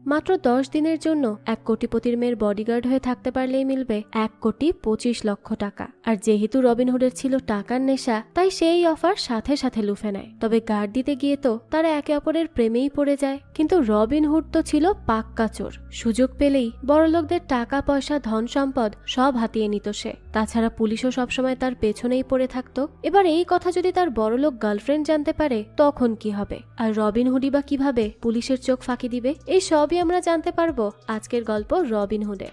মাত্র 10 দিনের জন্য এক কোটিপতির মেয়ের বডিগার্ড হয়ে থাকতে পারলেই মিলবে 1,25,00,000 টাকা। আর যেহেতু রবিনহুডের ছিল টাকার নেশা, তাই সেই অফার সাথে সাথে লুফে নেয়। তবে গার্ড দিতে গিয়ে তো তারা একে অপরের প্রেমেই পড়ে যায়। কিন্তু রবিনহুড তো ছিল পাক্কা চোর। সুযোগ পেলেই বড়লোকদের টাকা পয়সা ধন সম্পদ সব হাতিয়ে নিত সে। তাছাড়া পুলিশও সবসময় তার পেছনেই পড়ে থাকতো। এবার এই কথা যদি তার বড়লোক গার্লফ্রেন্ড জানতে পারে তখন কি হবে? আর রবিনহুডই বা কিভাবে পুলিশের চোখ ফাঁকি দিবে? এই সবই আমরা জানতে পারবো আজকের গল্প রবিনহুডে।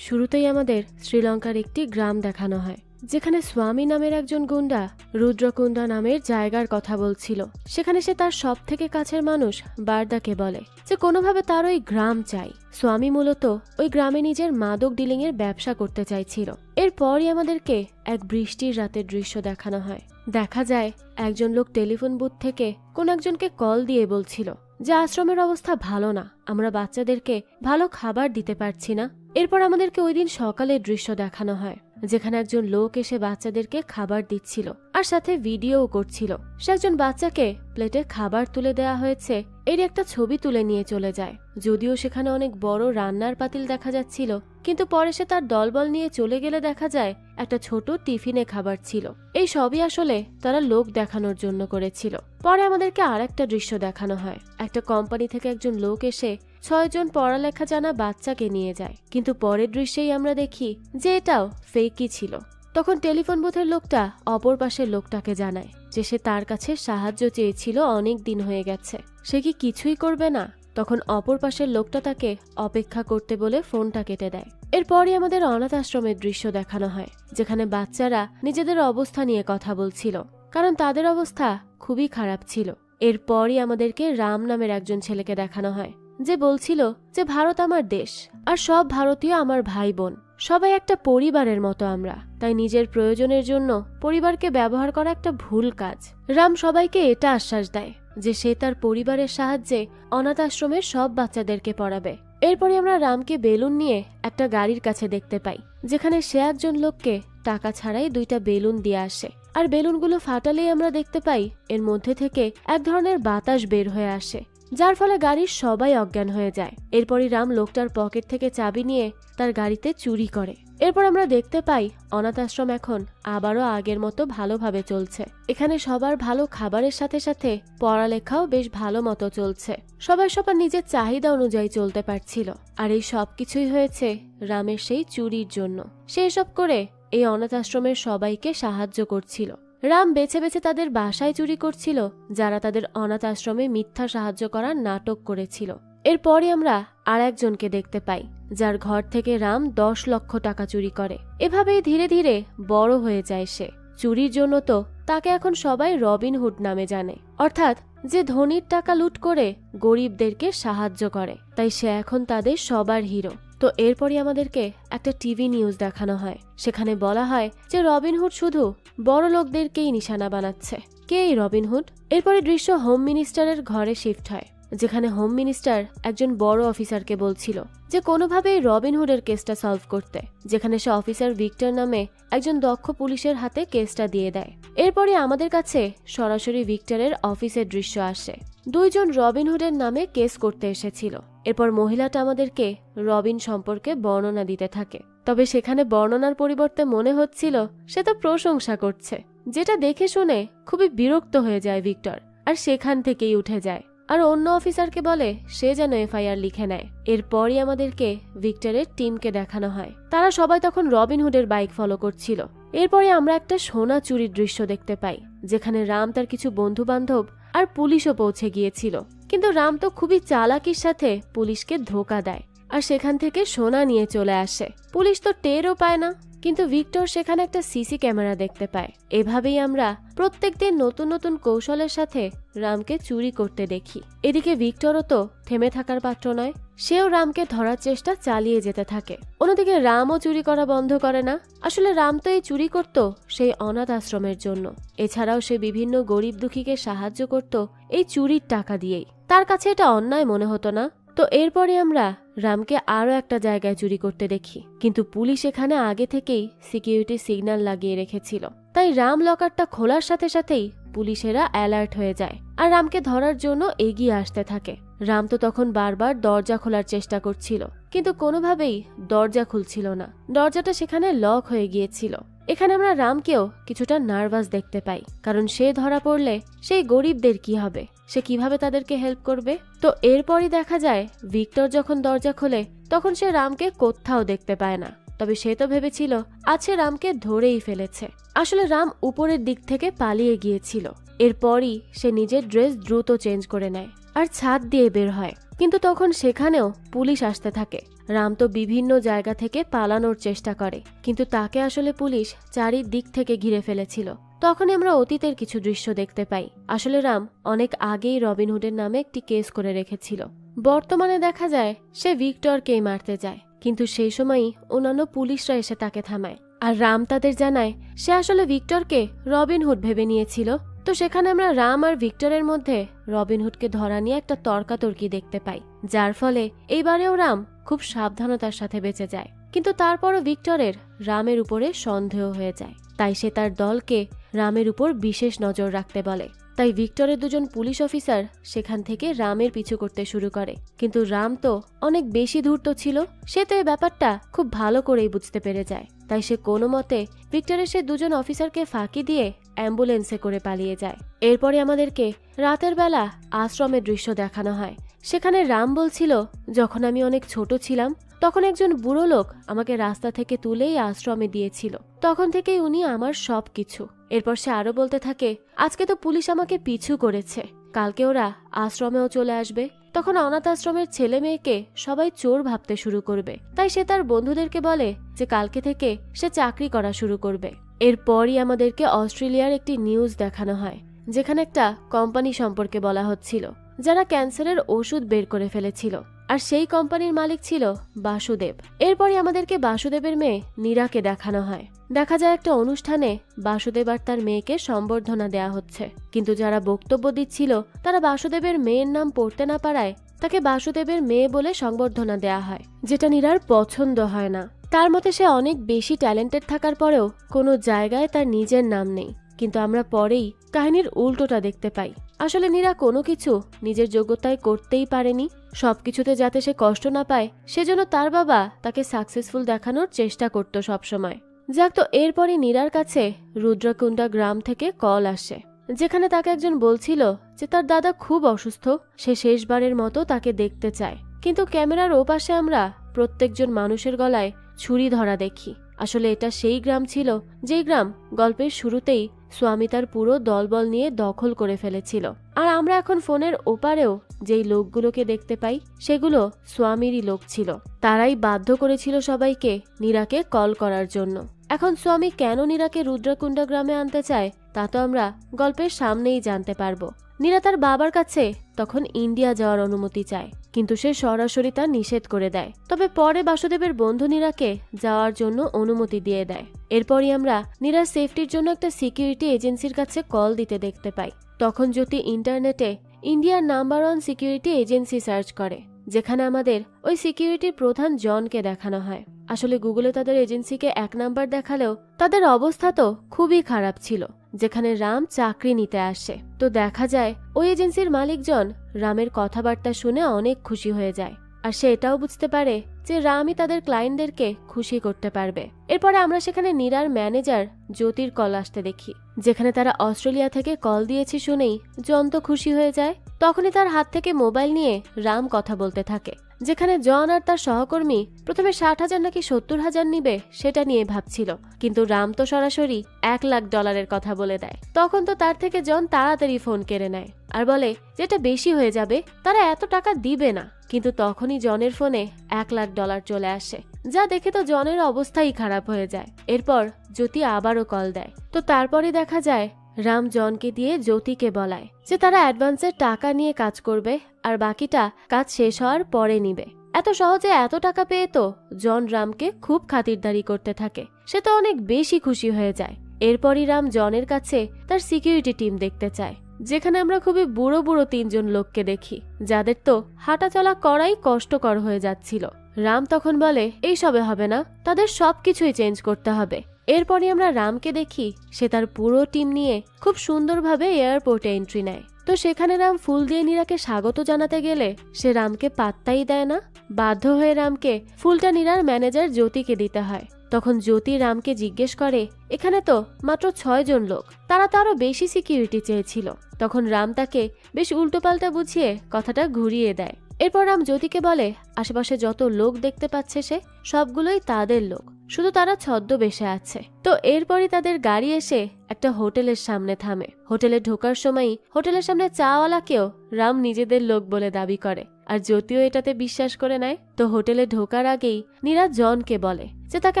শুরুতেই আমাদের শ্রীলঙ্কার একটি গ্রাম দেখানো হয়, যেখানে স্বামী নামের একজন গুন্ডা রুদ্রকুন্ডা নামের জায়গার কথা বলছিল। সেখানে সে তার সব থেকে কাছের মানুষ বারদাকে বলে যে কোনোভাবে তার ওই গ্রাম চাই। স্বামী মূলত ওই গ্রামে নিজের মাদক ডিলিং এর ব্যবসা করতে চাইছিল। এরপরই আমাদেরকে এক বৃষ্টির রাতের দৃশ্য দেখানো হয়। দেখা যায় একজন লোক টেলিফোন বুথ থেকে কোন একজনকে কল দিয়ে বলছিল যে আশ্রমের অবস্থা ভালো না, আমরা বাচ্চাদেরকে ভালো খাবার দিতে পারছি না। এরপর আমাদেরকে ওই দিন সকালের দৃশ্য দেখানো হয়, যেখানে একজন লোক এসে বাচ্চাদেরকে খাবার দিচ্ছিল আর সাথে ভিডিওও করছিল। সে একজন বাচ্চাকে প্লেটে খাবার তুলে দেওয়া হয়েছে এর একটা ছবি তুলে নিয়ে চলে যায়। যদিও সেখানে অনেক বড় রান্নার পাতিল দেখা যাচ্ছিল, কিন্তু পরে সে তার দলবল নিয়ে চলে গেলে দেখা যায় একটা ছোট টিফিনে খাবার ছিল। এই সবই আসলে তারা লোক দেখানোর জন্য করেছিল। পরে আমাদেরকে আর একটা দৃশ্য দেখানো হয়, একটা কোম্পানি থেকে একজন লোক এসে 6 জন পড়ালেখা জানা বাচ্চাকে নিয়ে যায়। কিন্তু পরের দৃশ্যেই আমরা দেখি যে এটাও ফেকই ছিল। তখন টেলিফোন বুথের লোকটা অপর পাশের লোকটাকে জানায় যে সে তার কাছে সাহায্য চেয়েছিল, অনেক দিন হয়ে গেছে, সে কি কিছুই করবে না? তখন অপর পাশের লোকটা তাকে অপেক্ষা করতে বলে ফোনটা কেটে দেয়। এরপরই আমাদের অনাথ আশ্রমের দৃশ্য দেখানো হয়, যেখানে বাচ্চারা নিজেদের অবস্থা নিয়ে কথা বলছিল, কারণ তাদের অবস্থা খুবই খারাপ ছিল। এরপরই আমাদেরকে রাম নামের একজন ছেলেকে দেখানো হয়, যে বলছিল যে ভারত আমার দেশ আর সব ভারতীয় আমার ভাই বোন, সবাই একটা পরিবারের মতো আমরা, তাই নিজের প্রয়োজনের জন্য পরিবারকে ব্যবহার করা একটা ভুল কাজ। রাম সবাইকে এটা আশ্বাস দেয় যে সে তার পরিবারের সাহায্যে অনাথ আশ্রমের সব বাচ্চাদেরকে পড়াবে। এরপরে আমরা রামকে বেলুন নিয়ে একটা গাড়ির কাছে দেখতে পাই, যেখানে সে একজন লোককে টাকা ছাড়াই 2টা বেলুন দিয়ে আসে। আর বেলুনগুলো ফাটালেই আমরা দেখতে পাই এর মধ্যে থেকে এক ধরনের বাতাস বের হয়ে আসে, যার ফলে গাড়ির সবাই অজ্ঞান হয়ে যায়। এরপরই রাম লোকটার পকেট থেকে চাবি নিয়ে তার গাড়িতে চুরি করে। এরপর আমরা দেখতে পাই অনাথ আশ্রম এখন আবারও আগের মতো ভালোভাবে চলছে। এখানে সবার ভালো খাবারের সাথে সাথে পড়ালেখাও বেশ ভালো মতো চলছে। সবাই সবার নিজের চাহিদা অনুযায়ী চলতে পারছিল। আর এই সবকিছুই হয়েছে রামের সেই চুরির জন্য। সে এসব করে এই অনাথ আশ্রমের সবাইকে সাহায্য করছিল। রাম বেছে বেছে তাদের বাসায় চুরি করছিল, যারা তাদের অনাথ আশ্রমে মিথ্যা সাহায্য করার নাটক করেছিল। এরপরই আমরা আর একজনকে দেখতে পাই, যার ঘর থেকে রাম 10 লক্ষ টাকা চুরি করে। এভাবেই ধীরে ধীরে বড় হয়ে যায় সে। চুরির জন্য তো তাকে এখন সবাই রবিনহুড নামে জানে, অর্থাৎ যে ধনীর টাকা লুট করে গরিবদেরকে সাহায্য করে, তাই সে এখন তাদের সবার হিরো। তো এরপরই আমাদেরকে একটা টিভি নিউজ দেখানো হয়, সেখানে বলা হয় যে রবিনহুড শুধু বড় লোকদেরকেই নিশানা বানাচ্ছে। কে এই রবিনহুড? এরপরে দৃশ্য হোম মিনিস্টারের ঘরে শিফট হয়, যেখানে হোম মিনিস্টার একজন বড় অফিসারকে বলছিল যে কোনোভাবেই রবিনহুডের কেসটা সলভ করতে, যেখানে সে অফিসার ভিক্টর নামে একজন দক্ষ পুলিশের হাতে কেসটা দিয়ে দেয়। এরপরে আমাদের কাছে সরাসরি ভিক্টরের অফিসের দৃশ্য আসে। 2 জন রবিনহুডের নামে কেস করতে এসেছিল। এরপর মহিলাটা আমাদেরকে রবিন সম্পর্কে বর্ণনা দিতে থাকে, তবে সেখানে বর্ণনার পরিবর্তে মনে হচ্ছিল সে তো প্রশংসা করছে, যেটা দেখে শুনে খুবই বিরক্ত হয়ে যায় ভিক্টর, আর সেখান থেকেই উঠে যায় আর অন্য অফিসারকে বলে সে যেন এফআইআর লিখে নেয়। এরপরই আমাদেরকে ভিক্টরের টিমকে দেখানো হয়, তারা সবাই তখন রবিনহুডের বাইক ফলো করছিল। এরপরে আমরা একটা সোনা চুরির দৃশ্য দেখতে পাই, যেখানে রাম তার কিছু বন্ধু বান্ধব আর পুলিশও পৌঁছে গিয়েছিল। কিন্তু রাম তো খুবই চালাকির সাথে পুলিশকে ধোকা দেয় আর সেখান থেকে সোনা নিয়ে চলে আসে। পুলিশ তো টেরও পায় না, কিন্তু ভিক্টর সেখানে একটা সিসি ক্যামেরা দেখতে পায়। এভাবেই আমরা প্রত্যেকদিন নতুন নতুন কৌশলের সাথে রামকে চুরি করতে দেখি। এদিকে ভিক্টরও তো থেমে থাকার পাত্র নয়, সেও রামকে ধরার চেষ্টা চালিয়ে যেতে থাকে। অন্যদিকে রামও চুরি করা বন্ধ করে না। আসলে রাম তো এই চুরি করত সেই অনাথ আশ্রমের জন্য, এছাড়াও সে বিভিন্ন গরিব দুঃখীকে সাহায্য করত এই চুরির টাকা দিয়েই। তার কাছে এটা অন্যায় মনে হতো না। তো এরপরে আমরা রামকে আরো একটা জায়গায় চুরি করতে দেখি, কিন্তু পুলিশ এখানে আগে থেকেই সিকিউরিটি সিগন্যাল লাগিয়ে রেখেছিল, তাই রাম লকারটা খোলার সাথে সাথেই পুলিশেরা অ্যালার্ট হয়ে যায় আর রামকে ধরার জন্য এগিয়ে আসতে থাকে। রাম তো তখন বারবার দরজা খোলার চেষ্টা করছিল, কিন্তু কোনোভাবেই দরজা খুলছিল না। দরজাটা সেখানে লক হয়ে গিয়েছিল। এখানে আমরা রামকেও কিছুটা নার্ভাস দেখতে পাই, কারণ সে ধরা পড়লে সেই গরিবদের কি হবে, সে কিভাবে তাদেরকে হেল্প করবে। তো এরপরই দেখা যায় ভিক্টর যখন দরজা খোলে তখন সে রামকে কোথাও দেখতে পায় না। তবে সে তো ভেবেছিল আজ সে রামকে ধরেই ফেলেছে। আসলে রাম উপরের দিক থেকে পালিয়ে গিয়েছিল। এরপরই সে নিজের ড্রেস দ্রুত চেঞ্জ করে নেয় আর ছাদ দিয়ে বের হয়, কিন্তু তখন সেখানেও পুলিশ আসতে থাকে। রাম তো বিভিন্ন জায়গা থেকে পালানোর চেষ্টা করে, কিন্তু তাকে আসলে পুলিশ চারিদিক থেকে ঘিরে ফেলেছিল। তখনই আমরা অতীতের কিছু দৃশ্য দেখতে পাই। আসলে রাম অনেক আগেই রবিনহুডের নামে একটি কেস করে রেখেছিল। বর্তমানে দেখা যায় সে ভিক্টরকেই মারতে যায়, কিন্তু সেই সময়ই অন্যান্য পুলিশরা এসে তাকে থামায়। আর রাম তাদের জানায় সে আসলে ভিক্টরকে রবিনহুড ভেবে নিয়েছিল। তো সেখানে আমরা রাম আর ভিক্টরের মধ্যে রবিনহুডকে ধরা নিয়ে একটা তর্কাতর্কি দেখতে পাই, যার ফলে এইবারেও রাম খুব সাবধানতার সাথে বেঁচে যায়। কিন্তু তারপরও ভিক্টরের রামের উপরে সন্দেহ হয়ে যায়, তাই সে তার দলকে রামের উপর বিশেষ নজর রাখতে বলে। তাই ভিক্টরের দুজন পুলিশ অফিসার সেখান থেকে রামের পিছু করতে শুরু করে, কিন্তু রাম তো অনেক বেশি ধূর্ত ছিল। সে তো এই ব্যাপারটা খুব ভালো করেই বুঝতে পেরে যায়। তাই সে কোনো মতে ভিক্টরের সে দুজন অফিসারকে ফাঁকি দিয়ে অ্যাম্বুলেন্সে করে পালিয়ে যায়। এরপরে আমাদেরকে রাতের বেলা আশ্রমের দৃশ্য দেখানো হয়। সেখানে রাম বলছিল, যখন আমি অনেক ছোট ছিলাম তখন একজন বুড়ো লোক আমাকে রাস্তা থেকে তুলেই আশ্রমে দিয়েছিল। তখন থেকেই উনি আমার সবকিছু। এরপর সে আরো বলতে থাকে, আজকে তো পুলিশ আমাকে পিছু করেছে, কালকে ওরা আশ্রমেও চলে আসবে। তখন অনাথ আশ্রমের ছেলে মেয়েকে সবাই চোর ভাবতে শুরু করবে। তাই সে তার বন্ধুদেরকে বলে যে কালকে থেকে সে চাকরি করা শুরু করবে। এরপরই আমাদেরকে অস্ট্রেলিয়ার একটি নিউজ দেখানো হয়, যেখানে একটা কোম্পানি সম্পর্কে বলা হচ্ছিল যারা ক্যান্সারের ওষুধ বের করে ফেলেছিল, আর সেই কোম্পানির মালিক ছিল বাসুদেব। এরপরই আমাদেরকে বাসুদেবের মেয়ে নীরাকে দেখানো হয়। দেখা যায় একটা অনুষ্ঠানে বাসুদেব আর তার মেয়েকে সম্বর্ধনা দেয়া হচ্ছে, কিন্তু যারা বক্তব্য দিচ্ছিল তারা বাসুদেবের মেয়ের নাম পড়তে না পারায় তাকে বাসুদেবের মেয়ে বলে সংবর্ধনা দেয়া হয়, যেটা নীরার পছন্দ হয় না। তার মতে সে অনেক বেশি ট্যালেন্টেড থাকার পরেও কোনো জায়গায় তার নিজের নাম নেই। কিন্তু আমরা পরেই কাহিনীর উল্টোটা দেখতে পাই। আসলে নীরা কোনো কিছু নিজের যোগ্যতায় করতেই পারেনি। সবকিছুতে যাতে সে কষ্ট না পায় সেজন্য তার বাবা তাকে সাকসেসফুল দেখানোর চেষ্টা করত সবসময়। যাক, তো এরপরে নীরার কাছে রুদ্রকুণ্ডা গ্রাম থেকে কল আসে, যেখানে তাকে একজন বলছিল যে তার দাদা খুব অসুস্থ, সে শেষবারের মতো তাকে দেখতে চায়। কিন্তু ক্যামেরার ওপাশে আমরা প্রত্যেকজন মানুষের গলায় ছুরি ধরা দেখি। আসলে এটা সেই গ্রাম ছিল যেই গ্রাম গল্পের শুরুতেই স্বামী তার পুরো দলবল নিয়ে দখল করে ফেলেছিল। আর আমরা এখন ফোনের ওপারেও যেই লোকগুলোকে দেখতে পাই সেগুলো স্বামীরই লোক ছিল। তারাই বাধ্য করেছিল সবাইকে নীরাকে কল করার জন্য। এখন স্বামী কেন নীরাকে রুদ্রকুণ্ডা গ্রামে আনতে চায় তা তো আমরা গল্পের সামনেই জানতে পারবো। নীরা তার বাবার কাছে তখন ইন্ডিয়া যাওয়ার অনুমতি চায়, কিন্তু সে সরাসরি তা নিষেধ করে দেয়। তবে পরে বাসুদেবের বন্ধু নীরাকে যাওয়ার জন্য অনুমতি দিয়ে দেয়। এরপরই আমরা নীরার সেফটির জন্য একটা সিকিউরিটি এজেন্সির কাছে কল দিতে দেখতে পাই। তখন জ্যোতি ইন্টারনেটে ইন্ডিয়ার নাম্বার 1 সিকিউরিটি এজেন্সি সার্চ করে, যেখানে আমাদের ওই সিকিউরিটির প্রধান জনকে দেখানো হয়। আসলে গুগলে তাদের এজেন্সিকে 1 নাম্বার দেখালেও তাদের অবস্থা তো খুবই খারাপ ছিল, যেখানে রাম চাকরি নিতে আসে। তো দেখা যায় ওই এজেন্সির মালিকজন রামের কথাবার্তা শুনে অনেক খুশি হয়ে যায়, আর সে এটাও বুঝতে পারে যে রামই তাদের ক্লায়েন্টদেরকে খুশি করতে পারবে। এরপরে আমরা সেখানে নীরার ম্যানেজার জ্যোতির কল আসতে দেখি, যেখানে তারা অস্ট্রেলিয়া থেকে কল দিয়েছি শুনেই জন তো খুশি হয়ে যায়। তখনই তার হাত থেকে মোবাইল নিয়ে রাম কথা বলতে থাকে, যেখানে জন আর তার সহকর্মী প্রথমে 60,000 নাকি 70,000 নিবে সেটা নিয়ে ভাবছিল, কিন্তু রাম তো সরাসরি $1,00,000 কথা বলে দেয়। তখন তো তার থেকে জন তাড়াতাড়ি ফোন কেড়ে নেয় আর বলে যেটা বেশি হয়ে যাবে, তারা এত টাকা দিবে না। কিন্তু তখনই জনের ফোনে $1,00,000 চলে আসে, যা দেখে তো জনের অবস্থাই খারাপ হয়ে যায়। এরপর জ্যোতি আবারও কল দেয়। তো তারপরে দেখা যায় রাম জনকে দিয়ে জ্যোতিকে বলায় যে তারা অ্যাডভান্সের টাকা নিয়ে কাজ করবে আর বাকিটা কাজ শেষ হওয়ার পরে নিবে। এত সহজে এত টাকা পেয়ে তো জন রামকে খুব খাতিরদারি করতে থাকে। সে তো অনেক বেশি খুশি হয়ে যায়। এরপরই রাম জনের কাছে তার সিকিউরিটি টিম দেখতে চায়, যেখানে আমরা খুবই বুড়ো বুড়ো 3 জন লোককে দেখি, যাদের তো হাঁটা চলা করাই কষ্টকর হয়ে যাচ্ছিল। রাম তখন বলে এইসবে হবে না, তাদের সবকিছুই চেঞ্জ করতে হবে। এরপরই আমরা রামকে দেখি সে তার পুরো টিম নিয়ে খুব সুন্দরভাবে এয়ারপোর্টে এন্ট্রি নেয়। তো সেখানে রাম ফুল দিয়ে নীরাকে স্বাগত জানাতে গেলে সে রামকে পাত্তাই দেয় না। বাধ্য হয়ে রামকে ফুলটা নীরার ম্যানেজার জ্যোতিকে দিতে হয়। তখন জ্যোতি রামকে জিজ্ঞেস করে, এখানে তো মাত্র 6 জন লোক, তারা তো আরো বেশি সিকিউরিটি চেয়েছিল। তখন রাম তাকে বেশ উল্টোপাল্টা বুঝিয়ে কথাটা ঘুরিয়ে দেয়। এরপর রাম জ্যোতিকে বলে, আশেপাশে যত লোক দেখতে পাচ্ছে সে সবগুলোই তাদের লোক, শুধু তারা ছদ্মবেশে আছে। তো এরপরই তাদের গাড়ি এসে একটা হোটেলের সামনে থামে। হোটেলে ঢোকার সময় হোটেলের সামনে চাওয়ালাকেও রাম নিজেদের লোক বলে দাবি করে, আর জ্যোতিও এটাতে বিশ্বাস করে নেয়। তো হোটেলে ঢোকার আগেই নীরা জনকে বলে যে তাকে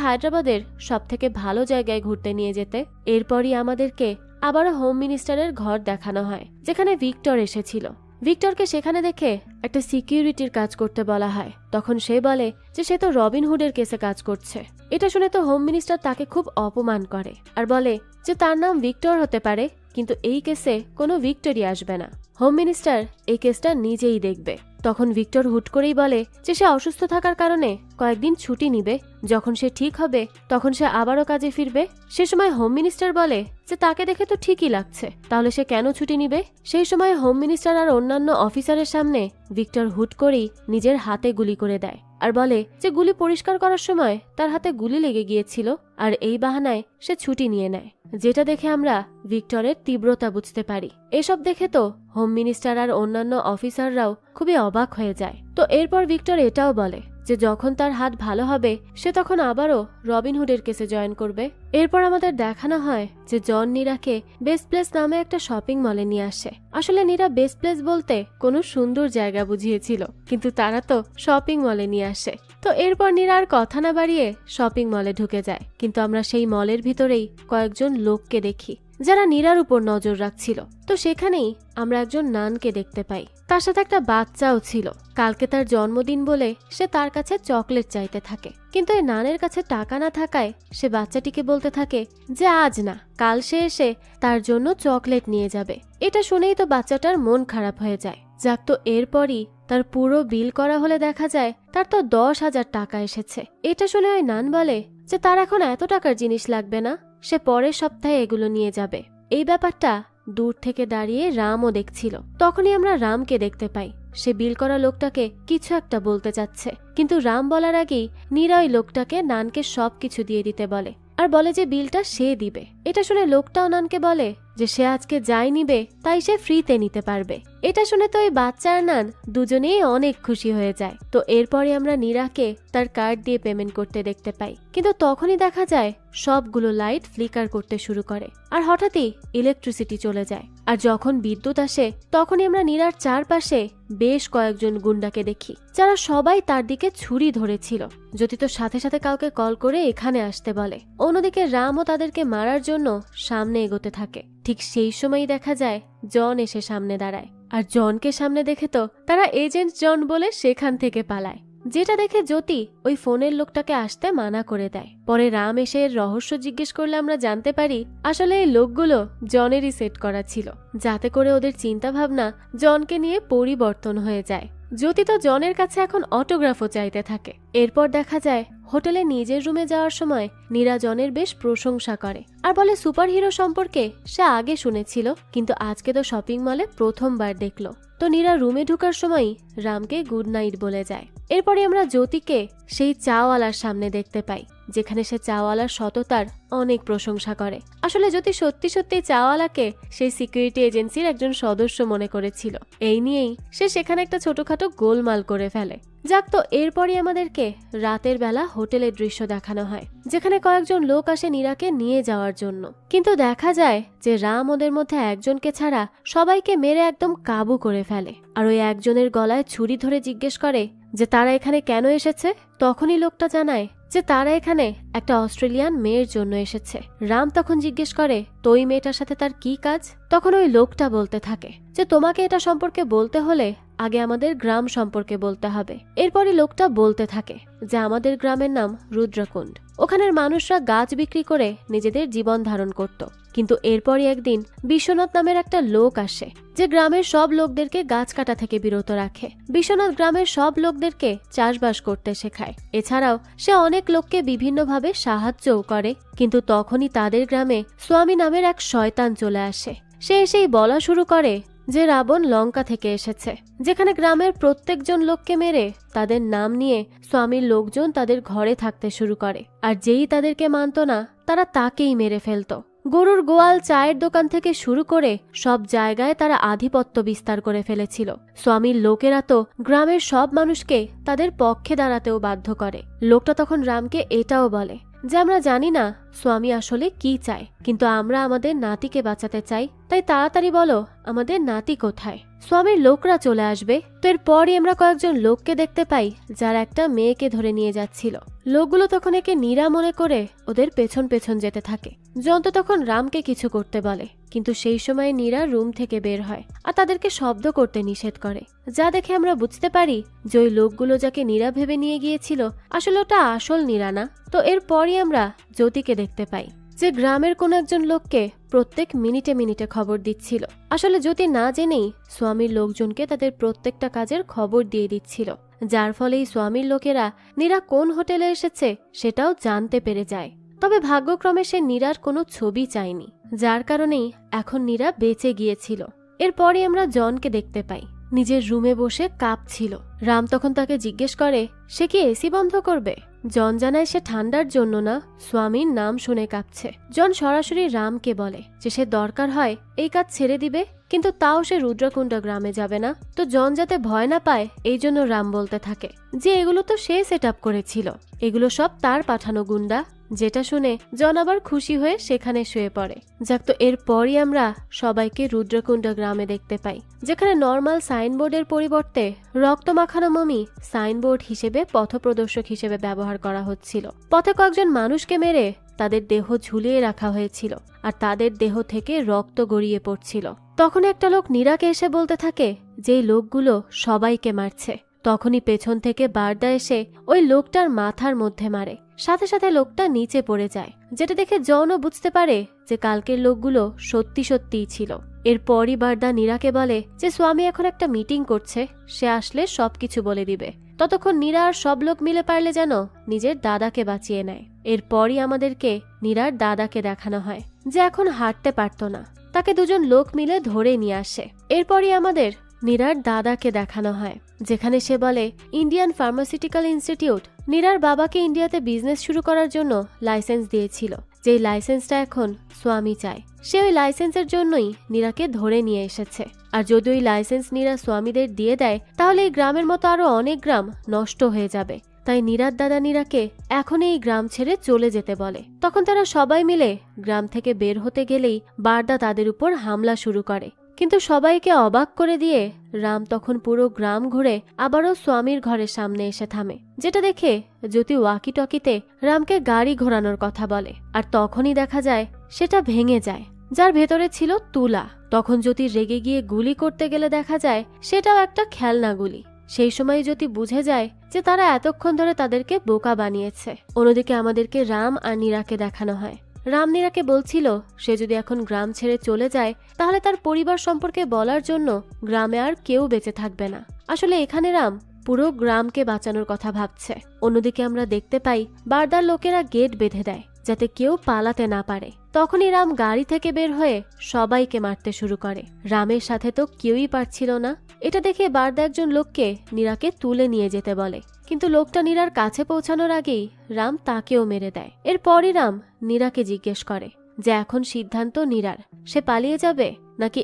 হায়দ্রাবাদের সব থেকে ভালো জায়গায় ঘুরতে নিয়ে যেতে। এরপরই আমাদেরকে আবারও হোম মিনিস্টারের ঘর দেখানো হয়, যেখানে ভিক্টর এসেছিল। ভিক্টরকে সেখানে দেখে একটা সিকিউরিটির কাজ করতে বলা হয়। তখন সে বলে যে সে তো রবিনহুডের কেসে কাজ করছে। এটা শুনে তো হোম মিনিস্টার তাকে খুব অপমান করে আর বলে যে তার নাম ভিক্টর হতে পারে, কিন্তু এই কেসে কোনো ভিক্টরি আসবে না। হোম মিনিস্টার এই কেসটা নিজেই দেখবে। তখন ভিক্টর হুট করেই বলে যে সে অসুস্থ থাকার কারণে কয়েকদিন ছুটি নিবে, যখন সে ঠিক হবে তখন সে আবারও কাজে ফিরবে। সে সময় হোম মিনিস্টার বলে যে তাকে দেখে তো ঠিকই লাগছে, তাহলে সে কেন ছুটি নিবে। সেই সময় হোম মিনিস্টার আর অন্যান্য অফিসারের সামনে ভিক্টর হুট করেই নিজের হাতে গুলি করে দেয় আর বলে যে গুলি পরিষ্কার করার সময় তার হাতে গুলি লেগে গিয়েছিল, আর এই বাহানায় সে ছুটি নিয়ে নেয়। যেটা দেখে আমরা ভিক্টরের তীব্রতা বুঝতে পারি। এসব দেখে তো হোম মিনিস্টার আর অন্যান্য অফিসাররাও খুবই অবাক হয়ে যায়। তো এরপর ভিক্টর এটাও বলে যে যখন তার হাত ভালো হবে সে তখন আবারও রবিনহুডের কেসে জয়েন করবে। এরপর আমাদের দেখানো হয় যে জন নীরাকে বেস্ট প্লেস নামে একটা শপিং মলে নিয়ে আসে। আসলে নীরা বেস্ট প্লেস বলতে কোনো সুন্দর জায়গা বুঝিয়েছিল, কিন্তু তারা তো শপিং মলে নিয়ে আসে। তো এরপর নীরা আর কথা না বাড়িয়ে শপিং মলে ঢুকে যায়। কিন্তু আমরা সেই মলের ভিতরেই কয়েকজন লোককে দেখি যারা নীরার উপর নজর রাখছিল। তো সেখানেই আমরা একজন নানকে দেখতে পাই, তার সাথে একটা বাচ্চাও ছিল। কালকে তার জন্মদিন বলে সে তার কাছে চকলেট চাইতে থাকে, কিন্তু এই নানের কাছে টাকা না থাকায় সে বাচ্চাটিকে বলতে থাকে যে আজ না, কাল সে এসে তার জন্য চকলেট নিয়ে যাবে। এটা শুনেই তো বাচ্চাটার মন খারাপ হয়ে যায়। যাক, তো এরপরই তার পুরো বিল করা হলে দেখা যায় তার তো 10,000 টাকা এসেছে। এটা শুনে ওই নান বলে যে তার এখন এত টাকার জিনিস লাগবে না, সে পরের সপ্তাহে এগুলো নিয়ে যাবে। এই ব্যাপারটা দূর থেকে দাঁড়িয়ে রামও দেখছিল। তখনই আমরা রামকে দেখতে পাই, সে বিল করা লোকটাকে কিছু একটা বলতে চাচ্ছে, কিন্তু রাম বলার আগেই নীরা ওই লোকটাকে নানকে সবকিছু দিয়ে দিতে বলে আর বলে যে বিলটা সে দিবে। এটা শুনে লোকটাও নানকে বলে যে সে আজকে যাই নিবে তাই সে ফ্রিতে নিতে পারবে। এটা শুনে তো ওই বাচ্চা আর নান দুজনেই অনেক খুশি হয়ে যায়। তো এরপরে আমরা নীরাকে তার কার্ড দিয়ে পেমেন্ট করতে দেখতে পাই, কিন্তু তখনই দেখা যায় সবগুলো লাইট ফ্লিকার করতে শুরু করে আর হঠাৎই ইলেকট্রিসিটি চলে যায়। আর যখন বিদ্যুৎ আসে তখনই আমরা নীরার চারপাশে বেশ কয়েকজন গুন্ডাকে দেখি, যারা সবাই তার দিকে ছুরি ধরেছিল। জ্যোতি তো সাথে সাথে কাউকে কল করে এখানে আসতে বলে। অন্যদিকে রামও তাদেরকে মারার জন্য সামনে এগোতে থাকে। ঠিক সেই সময়ই দেখা যায় জন এসে সামনে দাঁড়ায়, আর জনকে সামনে দেখে তো তারা এজেন্ট জন বলে সেখান থেকে পালায়। যেটা দেখে জ্যোতি ওই ফোনের লোকটাকে আসতে মানা করে দেয়। পরে রাম এসে এর রহস্য জিজ্ঞেস করলে আমরা জানতে পারি আসলে এই লোকগুলো জনেরই সেট করা ছিল, যাতে করে ওদের চিন্তা ভাবনা জনকে নিয়ে পরিবর্তন হয়ে যায়। জ্যোতি তো জনের কাছে এখন অটোগ্রাফও চাইতে থাকে। এরপর দেখা যায় হোটেলে নিজের রুমে যাওয়ার সময় নীরা জনের বেশ প্রশংসা করে আর বলে সুপারহিরো সম্পর্কে সে আগে শুনেছিল, কিন্তু আজকে তো শপিং মলে প্রথমবার দেখলো। তো নীরা রুমে ঢুকার সময় রামকে গুড নাইট বলে যায়। এরপরে আমরা জ্যোতিকে সেই চাওয়ালার সামনে দেখতে পাই, যেখানে সে চাওয়ালার সততার অনেক প্রশংসা করে। আসলে জ্যোতি সত্যি সত্যি চাওয়ালাকে সেই সিকিউরিটি এজেন্সির একজন সদস্য মনে করেছিল। এই নিয়েই সে সেখানে একটা ছোটখাটো গোলমাল করে ফেলে। যাক, তো এরপরই আমাদেরকে রাতের বেলা হোটেলের দৃশ্য দেখানো হয়, যেখানে কয়েকজন লোক আসে নীরাকে নিয়ে যাওয়ার জন্য। কিন্তু দেখা যায় যে রাম ওদের মধ্যে একজনকে ছাড়া সবাইকে মেরে একদম কাবু করে ফেলে, আর ওই একজনের গলায় ছুরি ধরে জিজ্ঞেস করে যে তারা এখানে কেন এসেছে। তখনই লোকটা জানায় যে তারা এখানে একটা অস্ট্রেলিয়ান মেয়ের জন্য এসেছে। রাম তখন জিজ্ঞেস করে তো ওই মেয়েটার সাথে তার কি কাজ। তখন ওই লোকটা বলতে থাকে যে তোমাকে এটা সম্পর্কে বলতে হলে আগে আমাদের গ্রাম সম্পর্কে বলতে হবে। এরপরই লোকটা বলতে থাকে যে আমাদের গ্রামের নাম রুদ্রকুণ্ড, ওখানের মানুষরা গাছ বিক্রি করে নিজেদের জীবন ধারণ করত। কিন্তু এরপরই একদিন বিশ্বনাথ নামের একটা লোক আসে, যে গ্রামের সব লোকদেরকে গাছ কাটা থেকে বিরত রাখে। বিশ্বনাথ গ্রামের সব লোকদেরকে চাষবাস করতে শেখায়। এছাড়াও সে অনেক লোককে বিভিন্নভাবে সাহায্যও করে। কিন্তু তখনই তাদের গ্রামে স্বামী নামের এক শয়তান চলে আসে। সে এসেই বলা শুরু করে যে রাবণ লঙ্কা থেকে এসেছে, যেখানে গ্রামের প্রত্যেকজন লোককে মেরে তাদের নাম নিয়ে স্বামীর লোকজন তাদের ঘরে থাকতে শুরু করে। আর যেই তাদেরকে মানত না তারা তাকেই মেরে ফেলত। গরুর গোয়াল, চায়ের দোকান থেকে শুরু করে সব জায়গায় তারা আধিপত্য বিস্তার করে ফেলেছিল। স্বামীর লোকেরা তো গ্রামের সব মানুষকে তাদের পক্ষে দাঁড়াতেও বাধ্য করে। লোকটা তখন রামকে এটাও বলে যে আমরা জানি না স্বামী আসলে কি চায়, কিন্তু আমরা আমাদের নাতিকে বাঁচাতে চাই, তাই তাড়াতাড়ি বলো আমাদের নাতি কোথায়। স্বামীর লোকরা চলে আসবে। তো এরপরই আমরা কয়েকজন লোককে দেখতে পাই যারা একটা মেয়েকে ধরে নিয়ে যাচ্ছিল। লোকগুলো তখন একে নীরা মনে করে ওদের পেছন পেছন যেতে থাকে। জয়ন্ত তখন রামকে কিছু করতে বলে, কিন্তু সেই সময় নীরা রুম থেকে বের হয় আর তাদেরকে শব্দ করতে নিষেধ করে। যা দেখে আমরা বুঝতে পারি যে ওই লোকগুলো যাকে নীরা ভেবে নিয়ে গিয়েছিল আসলে ওটা আসল নীরা না। তো এরপরই আমরা জ্যোতিকে দেখতে পাই, যে গ্রামের কোন একজন লোককে প্রত্যেক মিনিটে মিনিটে খবর দিচ্ছিল। আসলে জ্যোতি না জেনেই স্বামীর লোকজনকে তাদের প্রত্যেকটা কাজের খবর দিয়ে দিচ্ছিল, যার ফলেই স্বামীর লোকেরা নীরা কোন হোটেলে এসেছে সেটাও জানতে পেরে যায়। তবে ভাগ্যক্রমে সে নীরার কোনো ছবি চায়নি, যার কারণেই এখন নীরা বেঁচে গিয়েছিল। এরপরই আমরা জনকে দেখতে পাই, নিজের রুমে বসে কাঁপছিল। রাম তখন তাকে জিজ্ঞেস করে সে কি এসি বন্ধ করবে। জন জানায় সে ঠান্ডার জন্য না, স্বামীর নাম শুনে কাঁপছে। জন সরাসরি রামকে বলে যে সে দরকার হয় এই কাজ ছেড়ে দিবে, কিন্তু তাও সে রুদ্রকুণ্ড গ্রামে যাবে না। তো জন যাতে ভয় না পায় এই জন্য রাম বলতে থাকে যে এগুলো তো সে সেট আপ করেছিল, এগুলো সব তার পাঠানো গুন্ডা। যেটা শুনে জন আবার খুশি হয়ে সেখানে শুয়ে পড়ে। যাক, তো এরপরই আমরা সবাইকে রুদ্রকুণ্ড গ্রামে দেখতে পাই, যেখানে নর্মাল সাইনবোর্ডের পরিবর্তে রক্ত মাখানো মমি সাইনবোর্ড হিসেবে পথপ্রদর্শক হিসেবে ব্যবহার করা হচ্ছিল। পথে কয়েকজন মানুষকে মেরে তাদের দেহ ঝুলিয়ে রাখা হয়েছিল আর তাদের দেহ থেকে রক্ত গড়িয়ে পড়ছিল। তখন একটা লোক নীরাকে এসে বলতে থাকে যে এই লোকগুলো সবাইকে মারছে। তখনই পেছন থেকে বারদা এসে ওই লোকটার মাথার মধ্যে মারে। সাথে সাথে লোকটা নিচে পড়ে যায়, যেটা দেখে জনও বুঝতে পারে যে কালকের লোকগুলো সত্যি সত্যিই ছিল। এরপরই বারদা নীরাকে বলে যে স্বামী এখন একটা মিটিং করছে, সে আসলে সবকিছু বলে দিবে। ততক্ষণ নীরা আর সব লোক মিলে পারলে যেন নিজের দাদাকে বাঁচিয়ে নেয়। এরপরই আমাদেরকে নীরার দাদাকে দেখানো হয়, যে এখন হাঁটতে পারতো না। তাকে দুজন লোক মিলে ধরে নিয়ে আসে। এরপরই আমাদের নীরার দাদাকে দেখানো হয়, যেখানে সে বলে ইন্ডিয়ান ফার্মাসিউটিক্যাল ইনস্টিটিউট নীরার বাবাকে ইন্ডিয়াতে বিজনেস শুরু করার জন্য লাইসেন্স দিয়েছিল, যেই লাইসেন্সটা এখন স্বামী চায়। সে ওই লাইসেন্সের জন্যই নীরাকে ধরে নিয়ে এসেছে। আর যদি ওই লাইসেন্স নীরা স্বামীদের দিয়ে দেয় তাহলে এই গ্রামের মতো আরো অনেক গ্রাম নষ্ট হয়ে যাবে। তাই নীরার দাদা নীরাকে এখন এই গ্রাম ছেড়ে চলে যেতে বলে। তখন তারা সবাই মিলে গ্রাম থেকে বের হতে গেলেই বারদা তাদের উপর হামলা শুরু করে। কিন্তু সবাইকে অবাক করে দিয়ে রাম তখন পুরো গ্রাম ঘুরে আবারও স্বামীর ঘরের সামনে এসে থামে, যেটা দেখে জ্যোতি ওয়াকি টকিতে রামকে গাড়ি ঘোরানোর কথা বলে। আর তখনই দেখা যায় সেটা ভেঙে যায়, যার ভেতরে ছিল তুলা। তখন জ্যোতি রেগে গিয়ে গুলি করতে গেলে দেখা যায় সেটাও একটা খেলনা গুলি। সেই সময় জ্যোতি বুঝে যায় যে তারা এতক্ষণ ধরে তাদেরকে বোকা বানিয়েছে। অন্যদিকে আমাদেরকে রাম আর নীরাকে দেখানো হয়। রাম নীরাকে বলছিল সে যদি এখন গ্রাম ছেড়ে চলে যায় তাহলে তার পরিবার সম্পর্কে বলার জন্য গ্রামে আর কেউ বেঁচে থাকবে না। আসলে এখানে রাম পুরো গ্রামকে বাঁচানোর কথা ভাবছে। অন্যদিকে আমরা দেখতে পাই বারদার লোকেরা গেট বেঁধে দেয় যাতে কেউ পালাতে না পারে। তখনই রাম গাড়ি থেকে বের হয়ে সবাইকে মারতে শুরু করে। রামের সাথে তো কেউই পারছিল না। এটা দেখে বারদা একজন লোককে নীরাকে তুলে নিয়ে যেতে বলে, কিন্তু লোকটা নীরার কাছে পৌঁছানোর আগেই রাম তাকেও মেরে দেয়। এরপরই রাম নীরাকে জিজ্ঞেস করে যে এখন সিদ্ধান্ত নীরার, সে পালিয়ে যাবে নাকি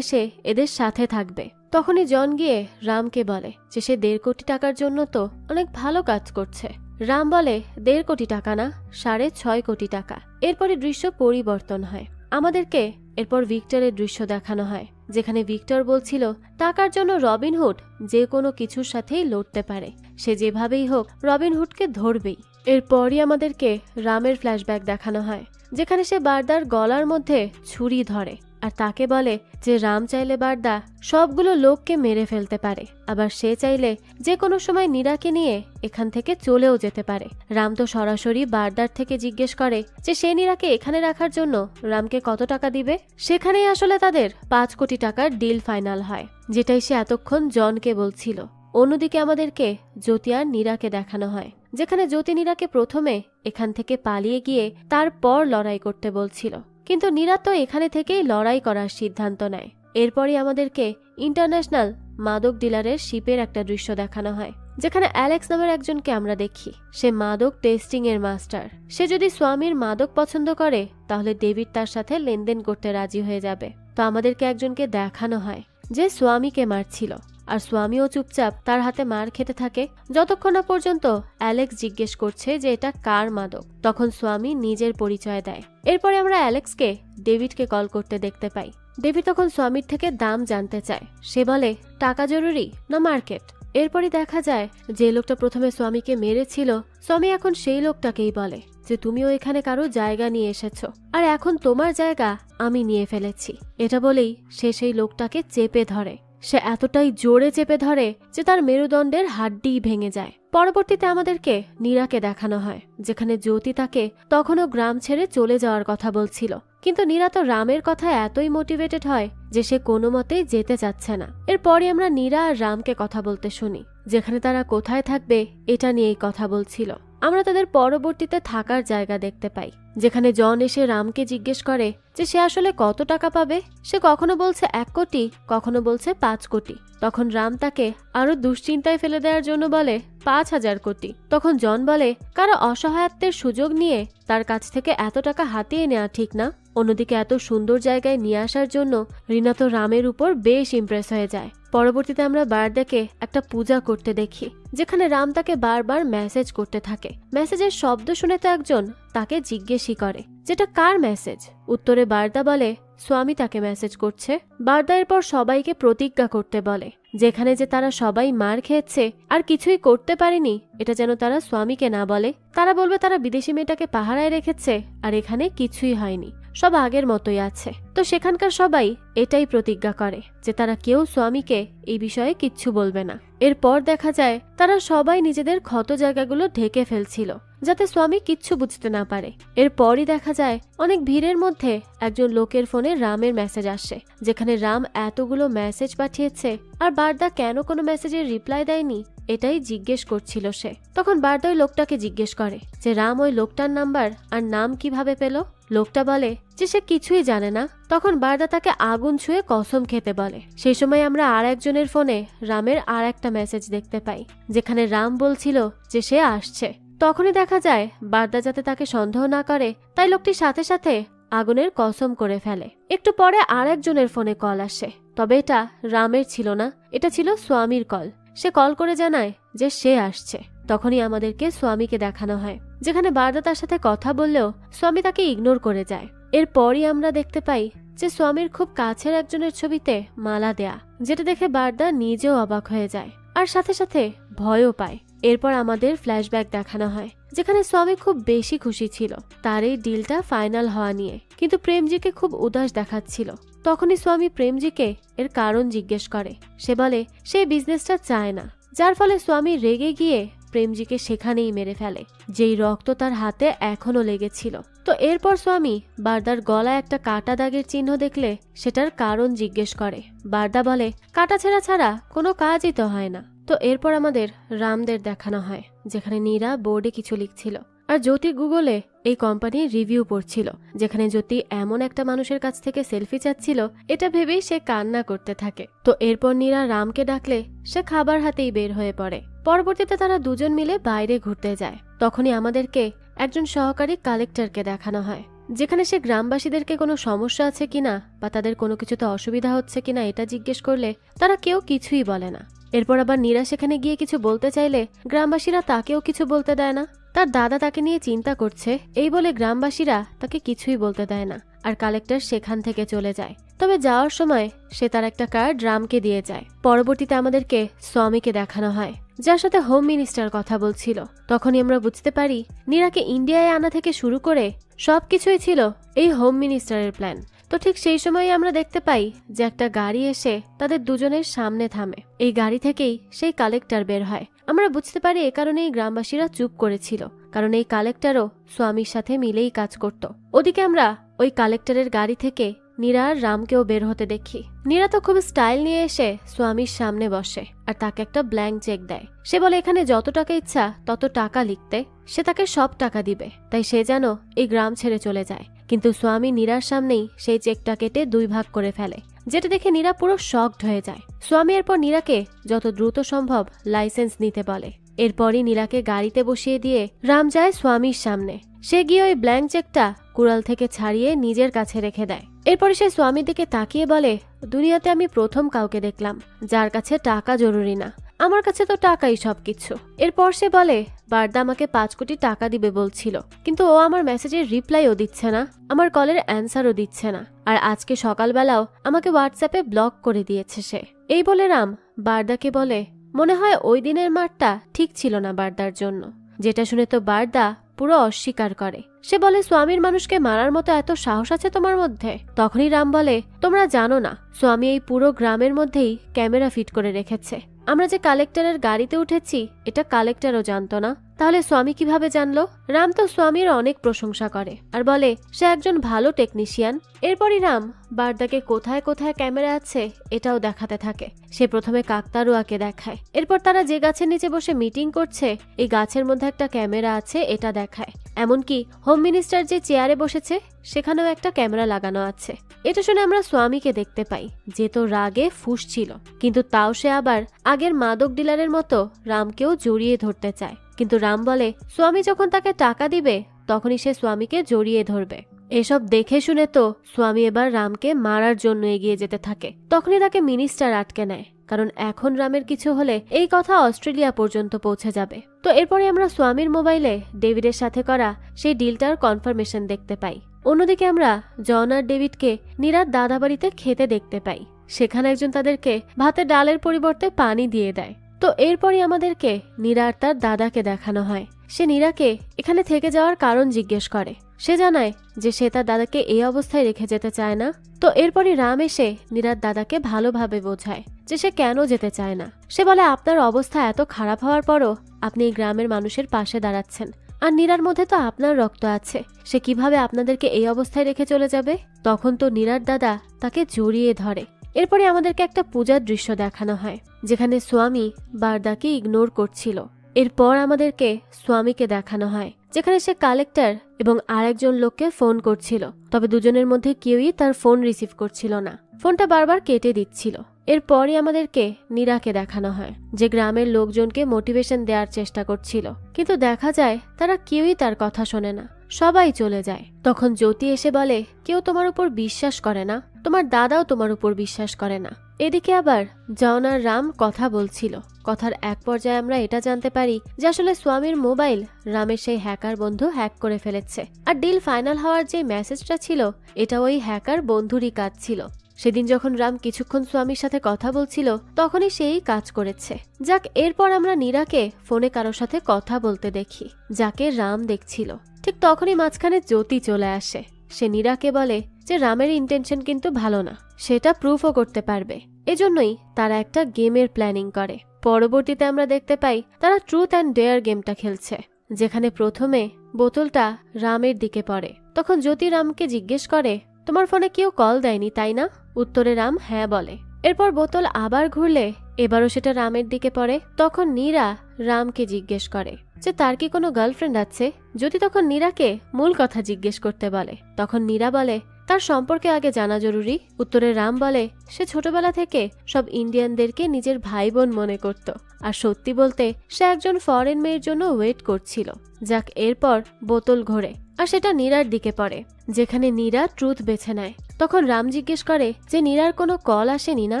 এদের সাথে থাকবে। তখনই জন গিয়ে রামকে বলে যে সে 1.5 কোটি টাকার জন্য তো অনেক ভালো কাজ করছে। রাম বলে 1.5 কোটি টাকা না, 6.5 কোটি টাকা। এরপরে দৃশ্য পরিবর্তন হয়। আমাদেরকে এরপর ভিক্টরের দৃশ্য দেখানো হয়, যেখানে ভিক্টর বলছিল টাকার জন্য রবিনহুড যে কোনো কিছুর সাথেই লড়তে পারে, সে যেভাবেই হোক রবিনহুডকে ধরবেই। এরপরই আমাদেরকে রামের ফ্ল্যাশব্যাক দেখানো হয়, যেখানে সে বারদার গলার মধ্যে ছুরি ধরে। আর তাকে বলে যে রাম চাইলে বারদা সবগুলো লোককে মেরে ফেলতে পারে, আবার সে চাইলে যে কোনো সময় নীরাকে নিয়ে এখান থেকে চলেও যেতে পারে। রাম তো সরাসরি বারদার থেকে জিজ্ঞেস করে যে সে নীরাকে এখানে রাখার জন্য রামকে কত টাকা দিবে। সেখানেই আসলে তাদের 5 কোটি টাকার ডিল ফাইনাল হয়, যেটাই সে এতক্ষণ জনকে বলছিল। অন্যদিকে আমাদেরকে জ্যোতি আর নীরাকে দেখানো হয়, যেখানে জ্যোতি নীরাকে প্রথমে এখান থেকে পালিয়ে গিয়ে তারপর লড়াই করতে বলছিল, কিন্তু নীরা তো এখানে থেকেই লড়াই করার সিদ্ধান্ত নেয়। এরপরই আমাদেরকে ইন্টারন্যাশনাল মাদক ডিলারের শিপের একটা দৃশ্য দেখানো হয়, যেখানে অ্যালেক্স নামের একজনকে আমরা দেখি। সে মাদক টেস্টিং এর মাস্টার। সে যদি স্বামীর মাদক পছন্দ করে তাহলে ডেভিড তার সাথে লেনদেন করতে রাজি হয়ে যাবে। তো আমাদেরকে একজনকে দেখানো হয় যে স্বামীকে মারছিল, আর স্বামীও চুপচাপ তার হাতে মার খেতে থাকে যতক্ষণ না পর্যন্ত অ্যালেক্স জিজ্ঞেস করছে যে এটা কার মাদক। তখন স্বামী নিজের পরিচয় দেয়। এরপরে আমরা অ্যালেক্সকে ডেভিডকে কল করতে দেখতে পাই। ডেভিড তখন স্বামীর থেকে দাম জানতে চায়। সে বলে টাকা জরুরি না মার্কেট। এরপরই দেখা যায় যে লোকটা প্রথমে স্বামীকে মেরেছিল, স্বামী এখন সেই লোকটাকেই বলে যে তুমিও এখানে কারো জায়গা নিয়ে এসেছো, আর এখন তোমার জায়গা আমি নিয়ে ফেলেছি। এটা বলেই সে সেই লোকটাকে চেপে ধরে। সে এতটাই জোরে চেপে ধরে যে তার মেরুদণ্ডের হাড্ডি ভেঙে যায়। পরবর্তীতে আমাদেরকে নীরাকে দেখানো হয়, যেখানে জ্যোতি তাকে তখনও গ্রাম ছেড়ে চলে যাওয়ার কথা বলছিল, কিন্তু নীরা তো রামের কথায় এতই মোটিভেটেড হয় যে সে কোনো মতেই যেতে চাচ্ছে না। এরপরই আমরা নীরা আর রামকে কথা বলতে শুনি, যেখানে তারা কোথায় থাকবে এটা নিয়েই কথা বলছিল। আমরা তাদের পরবর্তীতে থাকার জায়গা দেখতে পাই, যেখানে জন এসে রামকে জিজ্ঞেস করে যে সে আসলে কত টাকা পাবে। সে কখনো বলছে 1 কোটি, কখনো বলছে 5 কোটি। তখন রাম তাকে আরো দুশ্চিন্তায় ফেলে দেওয়ার জন্য বলে 5,000 কোটি। তখন জন বলে কারো অসহায়ত্বের সুযোগ নিয়ে তার কাছ থেকে এত টাকা হাতিয়ে নেওয়া ঠিক না। অন্যদিকে এত সুন্দর জায়গায় নিয়ে আসার জন্য রিনা তো রামের উপর বেশ ইমপ্রেস হয়ে যায়। পরবর্তীতে আমরা বারদাকে একটা পূজা করতে দেখি, যেখানে রাম তাকে বারবার মেসেজ করতে থাকে। মেসেজের শব্দ শুনে তো একজন তাকে জিজ্ঞেসই করে যেটা কার মেসেজ। উত্তরে বারদা বলে স্বামী তাকে মেসেজ করছে। বারদা এরপর সবাইকে প্রতিজ্ঞা করতে বলে যেখানে যে তারা সবাই মার খেয়েছে আর কিছুই করতে পারেনি এটা যেন তারা স্বামীকে না বলে। তারা বলবে তারা বিদেশি মেয়েটাকে পাহারায় রেখেছে আর এখানে কিছুই হয়নি, সব আগের মতোই আছে। তো সেখানকার সবাই এটাই প্রতিজ্ঞা করে যে তারা কেউ স্বামীকে এই বিষয়ে কিচ্ছু বলবে না। এরপর দেখা যায় তারা সবাই নিজেদের ক্ষত জায়গাগুলো ঢেকে ফেলছিল যাতে স্বামী কিচ্ছু বুঝতে না পারে। এরপরই দেখা যায় অনেক ভিড়ের মধ্যে একজন লোকের ফোনে রামের মেসেজ আসে, যেখানে রাম এতগুলো মেসেজ পাঠিয়েছে আর বারদা কেন কোনো মেসেজের রিপ্লাই দেয়নি এটাই জিজ্ঞেস করছিল সে। তখন বারদা ওই লোকটাকে জিজ্ঞেস করে যে রাম ওই লোকটার নাম্বার আর নাম কিভাবে পেল। লোকটা বলে যে সে কিছুই জানে না। তখন বারদা তাকে আগুন ছুঁয়ে কসম খেতে বলে। সেই সময় আমরা আর একজনের ফোনে রামের আর একটা মেসেজ দেখতে পাই, যেখানে রাম বলছিল যে সে আসছে। তখনই দেখা যায় বারদা যাতে তাকে সন্দেহ না করে তাই লোকটি সাথে সাথে আগুনের কসম করে ফেলে। একটু পরে আর একজনের ফোনে কল আসে, তবে এটা রামের ছিল না, এটা ছিল স্বামীর কল। সে কল করে জানায় যে সে আসছে। তখনই আমাদেরকে স্বামীকে দেখানো হয়, যেখানে বারদা তার সাথে কথা বললেও স্বামী তাকে ইগনোর করে যায়। এরপরই আমরা দেখতে পাই যে স্বামীর খুব কাছের একজনের ছবিতে মালা দেয়া, যেটা দেখে বারদা নিজেও অবাক হয়ে যায় আর সাথে সাথে ভয়ও পায়। এরপর আমাদের ফ্ল্যাশব্যাক দেখানো হয়, যেখানে স্বামী খুব বেশি খুশি ছিল তার এই ডিলটা ফাইনাল হওয়া নিয়ে, কিন্তু প্রেমজিকে খুব উদাস দেখাচ্ছিল। তখনই স্বামী প্রেমজিকে এর কারণ জিজ্ঞেস করে। সে বলে সে বিজনেসটা চায় না, যার ফলে স্বামী রেগে গিয়ে প্রেমজিকে সেখানেই মেরে ফেলে, যেই রক্ত তার হাতে এখনো লেগেছিল। তো এরপর স্বামী বারদার গলায় একটা কাটা দাগের চিহ্ন দেখলে সেটার কারণ জিজ্ঞেস করে। বারদা বলে কাটা ছেঁড়া ছাড়া কোনো কাজই তো হয় না। তো এরপর আমাদের রামদের দেখানো হয়, যেখানে নীরা বোর্ডে কিছু লিখছিল আর জ্যোতি গুগলে এই কোম্পানির রিভিউ পড়ছিল, যেখানে জ্যোতি এমন একটা মানুষের কাছ থেকে সেলফি চাচ্ছিল এটা ভেবেই সে কান্না করতে থাকে। তো এরপর নীরা রামকে ডাকলে সে খাবার হাতেই বের হয়ে পড়ে। পরবর্তীতে তারা দুজন মিলে বাইরে ঘুরতে যায়। তখনই আমাদেরকে একজন সহকারী কালেক্টরকে দেখানো হয়, যেখানে সে গ্রামবাসীদেরকে কোনো সমস্যা আছে কিনা বা তাদের কোনো কিছুতে অসুবিধা হচ্ছে কিনা এটা জিজ্ঞেস করলে তারা কেউ কিছুই বলে না। এরপর আবার নীরা সেখানে গিয়ে কিছু বলতে চাইলে গ্রামবাসীরা তাকেও কিছু বলতে দেয় না। তার দাদা তাকে নিয়ে চিন্তা করছে এই বলে গ্রামবাসীরা তাকে কিছুই বলতে দেয় না আর কালেক্টর সেখান থেকে চলে যায়। তবে যাওয়ার সময় সে তার একটা কার্ড রামকে দিয়ে যায়। পরবর্তীতে আমাদেরকে স্বামীকে দেখানো হয়, যার সাথে হোম মিনিস্টার কথা বলছিল। তখনই আমরা বুঝতে পারি নীরাকে ইন্ডিয়ায় আনা থেকে শুরু করে সবকিছুই ছিল এই হোম মিনিস্টারের প্ল্যান, তো ঠিক সেই সময় আমরা দেখতে পাই যে একটা গাড়ি এসে তাদের দুজনের সামনে থামে। এই গাড়ি থেকেই সেই কালেক্টর বের হয়। আমরা বুঝতে পারি এ কারণেই গ্রামবাসীরা চুপ করেছিল, কারণ এই কালেক্টরও স্বামীর সাথে মিলেই কাজ করত। ওদিকে আমরা ওই কালেক্টরের গাড়ি থেকে নীরা আর রামকেও বের হতে দেখি। নীরা তো খুব স্টাইল নিয়ে এসে স্বামীর সামনে বসে আর তাকে একটা ব্ল্যাঙ্ক চেক দেয়। সে বলে এখানে যত টাকা ইচ্ছা তত টাকা লিখতে, সে তাকে সব টাকা দিবে, তাই সে যেন এই গ্রাম ছেড়ে চলে যায়। কিন্তু স্বামী নীরার সামনেই সেই চেকটা কেটে 2 ভাগ করে ফেলে, যেটা দেখে নীরা পুরো শকড হয়ে যায়। স্বামী এরপর নীরাকে যত দ্রুত সম্ভব লাইসেন্স নিতে বলে। এরপরই নীরাকে গাড়িতে বসিয়ে দিয়ে রাম যায় স্বামীর সামনে। সে গিয়ে ওই ব্ল্যাঙ্ক চেকটা কুড়াল থেকে ছাড়িয়ে নিজের কাছে রেখে দেয়। এরপরে সে স্বামীর দিকে তাকিয়ে বলে, দুনিয়াতে আমি প্রথম কাউকে দেখলাম যার কাছে টাকা জরুরি না, আমার কাছে তো টাকাই সবকিছু। এরপর সে বলে, বারদা আমাকে 5 কোটি টাকা দিবে বলছিল, কিন্তু ও আমার মেসেজের রিপ্লাইও দিচ্ছে না, আমার কলের অ্যান্সারও দিচ্ছে না, আর আজকে সকালবেলাও আমাকে হোয়াটসঅ্যাপে ব্লক করে দিয়েছে সে। এই বলে রাম বারদাকে বলে, মনে হয় ওই দিনের মারটা ঠিক ছিল না বারদার জন্য, যেটা শুনে তো বারদা পুরো অস্বীকার করে। সে বলে, স্বামীর মানুষকে মারার মতো এত সাহস আছে তোমার মধ্যে? তখনই রাম বলে, তোমরা জানো না, স্বামী এই পুরো গ্রামের মধ্যেই ক্যামেরা ফিট করে রেখেছে। আমরা যে কালেক্টরের গাড়িতে উঠেছি এটা কালেক্টরও জানতো না, তাহলে স্বামী কিভাবে জানলো? রাম তো স্বামীর অনেক প্রশংসা করে আর বলে সে একজন ভালো টেকনিশিয়ান। এরপরই রাম বারদাকে কোথায় কোথায় ক্যামেরা আছে এটাও দেখাতে থাকে। সে প্রথমে কাকতারুয়াকে দেখায়, এরপর তারা যে গাছের নিচে বসে মিটিং করছে এই গাছের মধ্যে একটা ক্যামেরা আছে এটা দেখায়, এমনকি হোম মিনিস্টার যে চেয়ারে বসেছে সেখানেও একটা ক্যামেরা লাগানো আছে। এটা শুনে আমরা স্বামীকে দেখতে পাই যে তো রাগে ফুঁসছিল, কিন্তু তাও সে আবার আগের মাদক ডিলারের মতো রামকেও জড়িয়ে ধরতে চায়। কিন্তু রাম বলে, স্বামী যখন তাকে টাকা দিবে তখনই সে স্বামীকে জড়িয়ে ধরবে। এসব দেখে শুনে তো স্বামী এবার রামকে মারার জন্য এগিয়ে যেতে থাকে। তখনই তাকে মিনিস্টার আটকে নেয়, কারণ এখন রামের কিছু হলে এই কথা অস্ট্রেলিয়া পর্যন্ত পৌঁছে যাবে। তো এরপরে আমরা স্বামীর মোবাইলে ডেভিডের সাথে করা সেই ডিলটার কনফার্মেশন দেখতে পাই। অন্যদিকে আমরা জন আর ডেভিডকে নীরার দাদা বাড়িতে খেতে দেখতে পাই। সেখানে একজন তাদেরকে ভাতে ডালের পরিবর্তে পানি দিয়ে দেয়। তো এরপরই আমাদেরকে নীরা আর তার দাদাকে দেখানো হয়। সে নীরাকে এখানে থেকে যাওয়ার কারণ জিজ্ঞেস করে। সে জানায় যে সে তার দাদাকে এই অবস্থায় রেখে যেতে চায় না। তো এরপরই রাম এসে নীরার দাদাকে ভালোভাবে বোঝায় যে সে কেন যেতে চায় না। সে বলে, আপনার অবস্থা এত খারাপ হওয়ার পরও আপনি এই গ্রামের মানুষের পাশে দাঁড়াচ্ছেন, আর নীরার মধ্যে তো আপনার রক্ত আছে, সে কিভাবে আপনাদেরকে এই অবস্থায় রেখে চলে যাবে? তখন তো নীরার দাদা তাকে জড়িয়ে ধরে। এরপরে আমাদেরকে একটা পূজার দৃশ্য দেখানো হয় যেখানে স্বামী বারদাকে ইগনোর করছিল। এরপর আমাদেরকে স্বামীকে দেখানো হয় যেখানে সে কালেক্টর এবং আরেকজন লোককে ফোন করছিল, তবে দুজনের মধ্যে কেউই তার ফোন রিসিভ করছিল না, ফোনটা বারবার কেটে দিচ্ছিল। এরপরই আমাদেরকে নীরাকে দেখানো হয় যে গ্রামের লোকজনকে মোটিভেশন দেওয়ার চেষ্টা করছিল, কিন্তু দেখা যায় তারা কেউই তার কথা শোনে না, সবাই চলে যায়। তখন জ্যোতি এসে বলে, কেউ তোমার উপর বিশ্বাস করে না, তোমার দাদাও তোমার উপর বিশ্বাস করে না। এদিকে আবার জন আর রাম কথা বলছিল। কথার এক পর্যায়ে আমরা এটা জানতে পারি যে আসলে স্বামীর মোবাইল রামের সেই হ্যাকার বন্ধু হ্যাক করে ফেলেছে, আর ডিল ফাইনাল হওয়ার যে মেসেজটা ছিল এটা ওই হ্যাকার বন্ধুরই কাজ ছিল। সেদিন যখন রাম কিছুক্ষণ স্বামীর সাথে কথা বলছিল তখনই সেই কাজ করেছে। যাক, এরপর আমরা নীরাকে ফোনে কারোর সাথে কথা বলতে দেখি যাকে রাম দেখছিল। ঠিক তখনই মাঝখানে জ্যোতি চলে আসে। সে নীরাকে বলে যে রামের ইন্টেনশন কিন্তু ভালো না, সেটা প্রুফও করতে পারবে। এজন্যই তারা একটা গেমের প্ল্যানিং করে। পরবর্তীতে আমরা দেখতে পাই তারা ট্রুথ অ্যান্ড ডেয়ার গেমটা খেলছে, যেখানে প্রথমে বোতলটা রামের দিকে পড়ে। তখন জ্যোতি রামকে জিজ্ঞেস করে, তোমার ফোনে কেউ কল দেয়নি তাই না? উত্তরে রাম হ্যাঁ বলে। এরপর বোতল আবার ঘুরলে এবারও সেটা রামের দিকে পড়ে। তখন নীরা রামকে জিজ্ঞেস করে যে তার কি কোনো গার্লফ্রেন্ড আছে। জ্যোতি তখন নীরাকে মূল কথা জিজ্ঞেস করতে বলে। তখন নীরা বলে তার সম্পর্কে আগে জানা জরুরি। উত্তরে রাম বলে সে ছোটবেলা থেকে সব ইন্ডিয়ানদেরকে নিজের ভাই বোন মনে করত, আর সত্যি বলতে সে একজন ফরেন মেয়ের জন্য ওয়েট করছিল। যাক, এরপর বোতল ঘোরে আর সেটা নীরার দিকে পড়ে, যেখানে নীরা ট্রুথ বেছে নেয়। তখন রাম জিজ্ঞেস করে যে নীরার কোনো কল আসেনি না।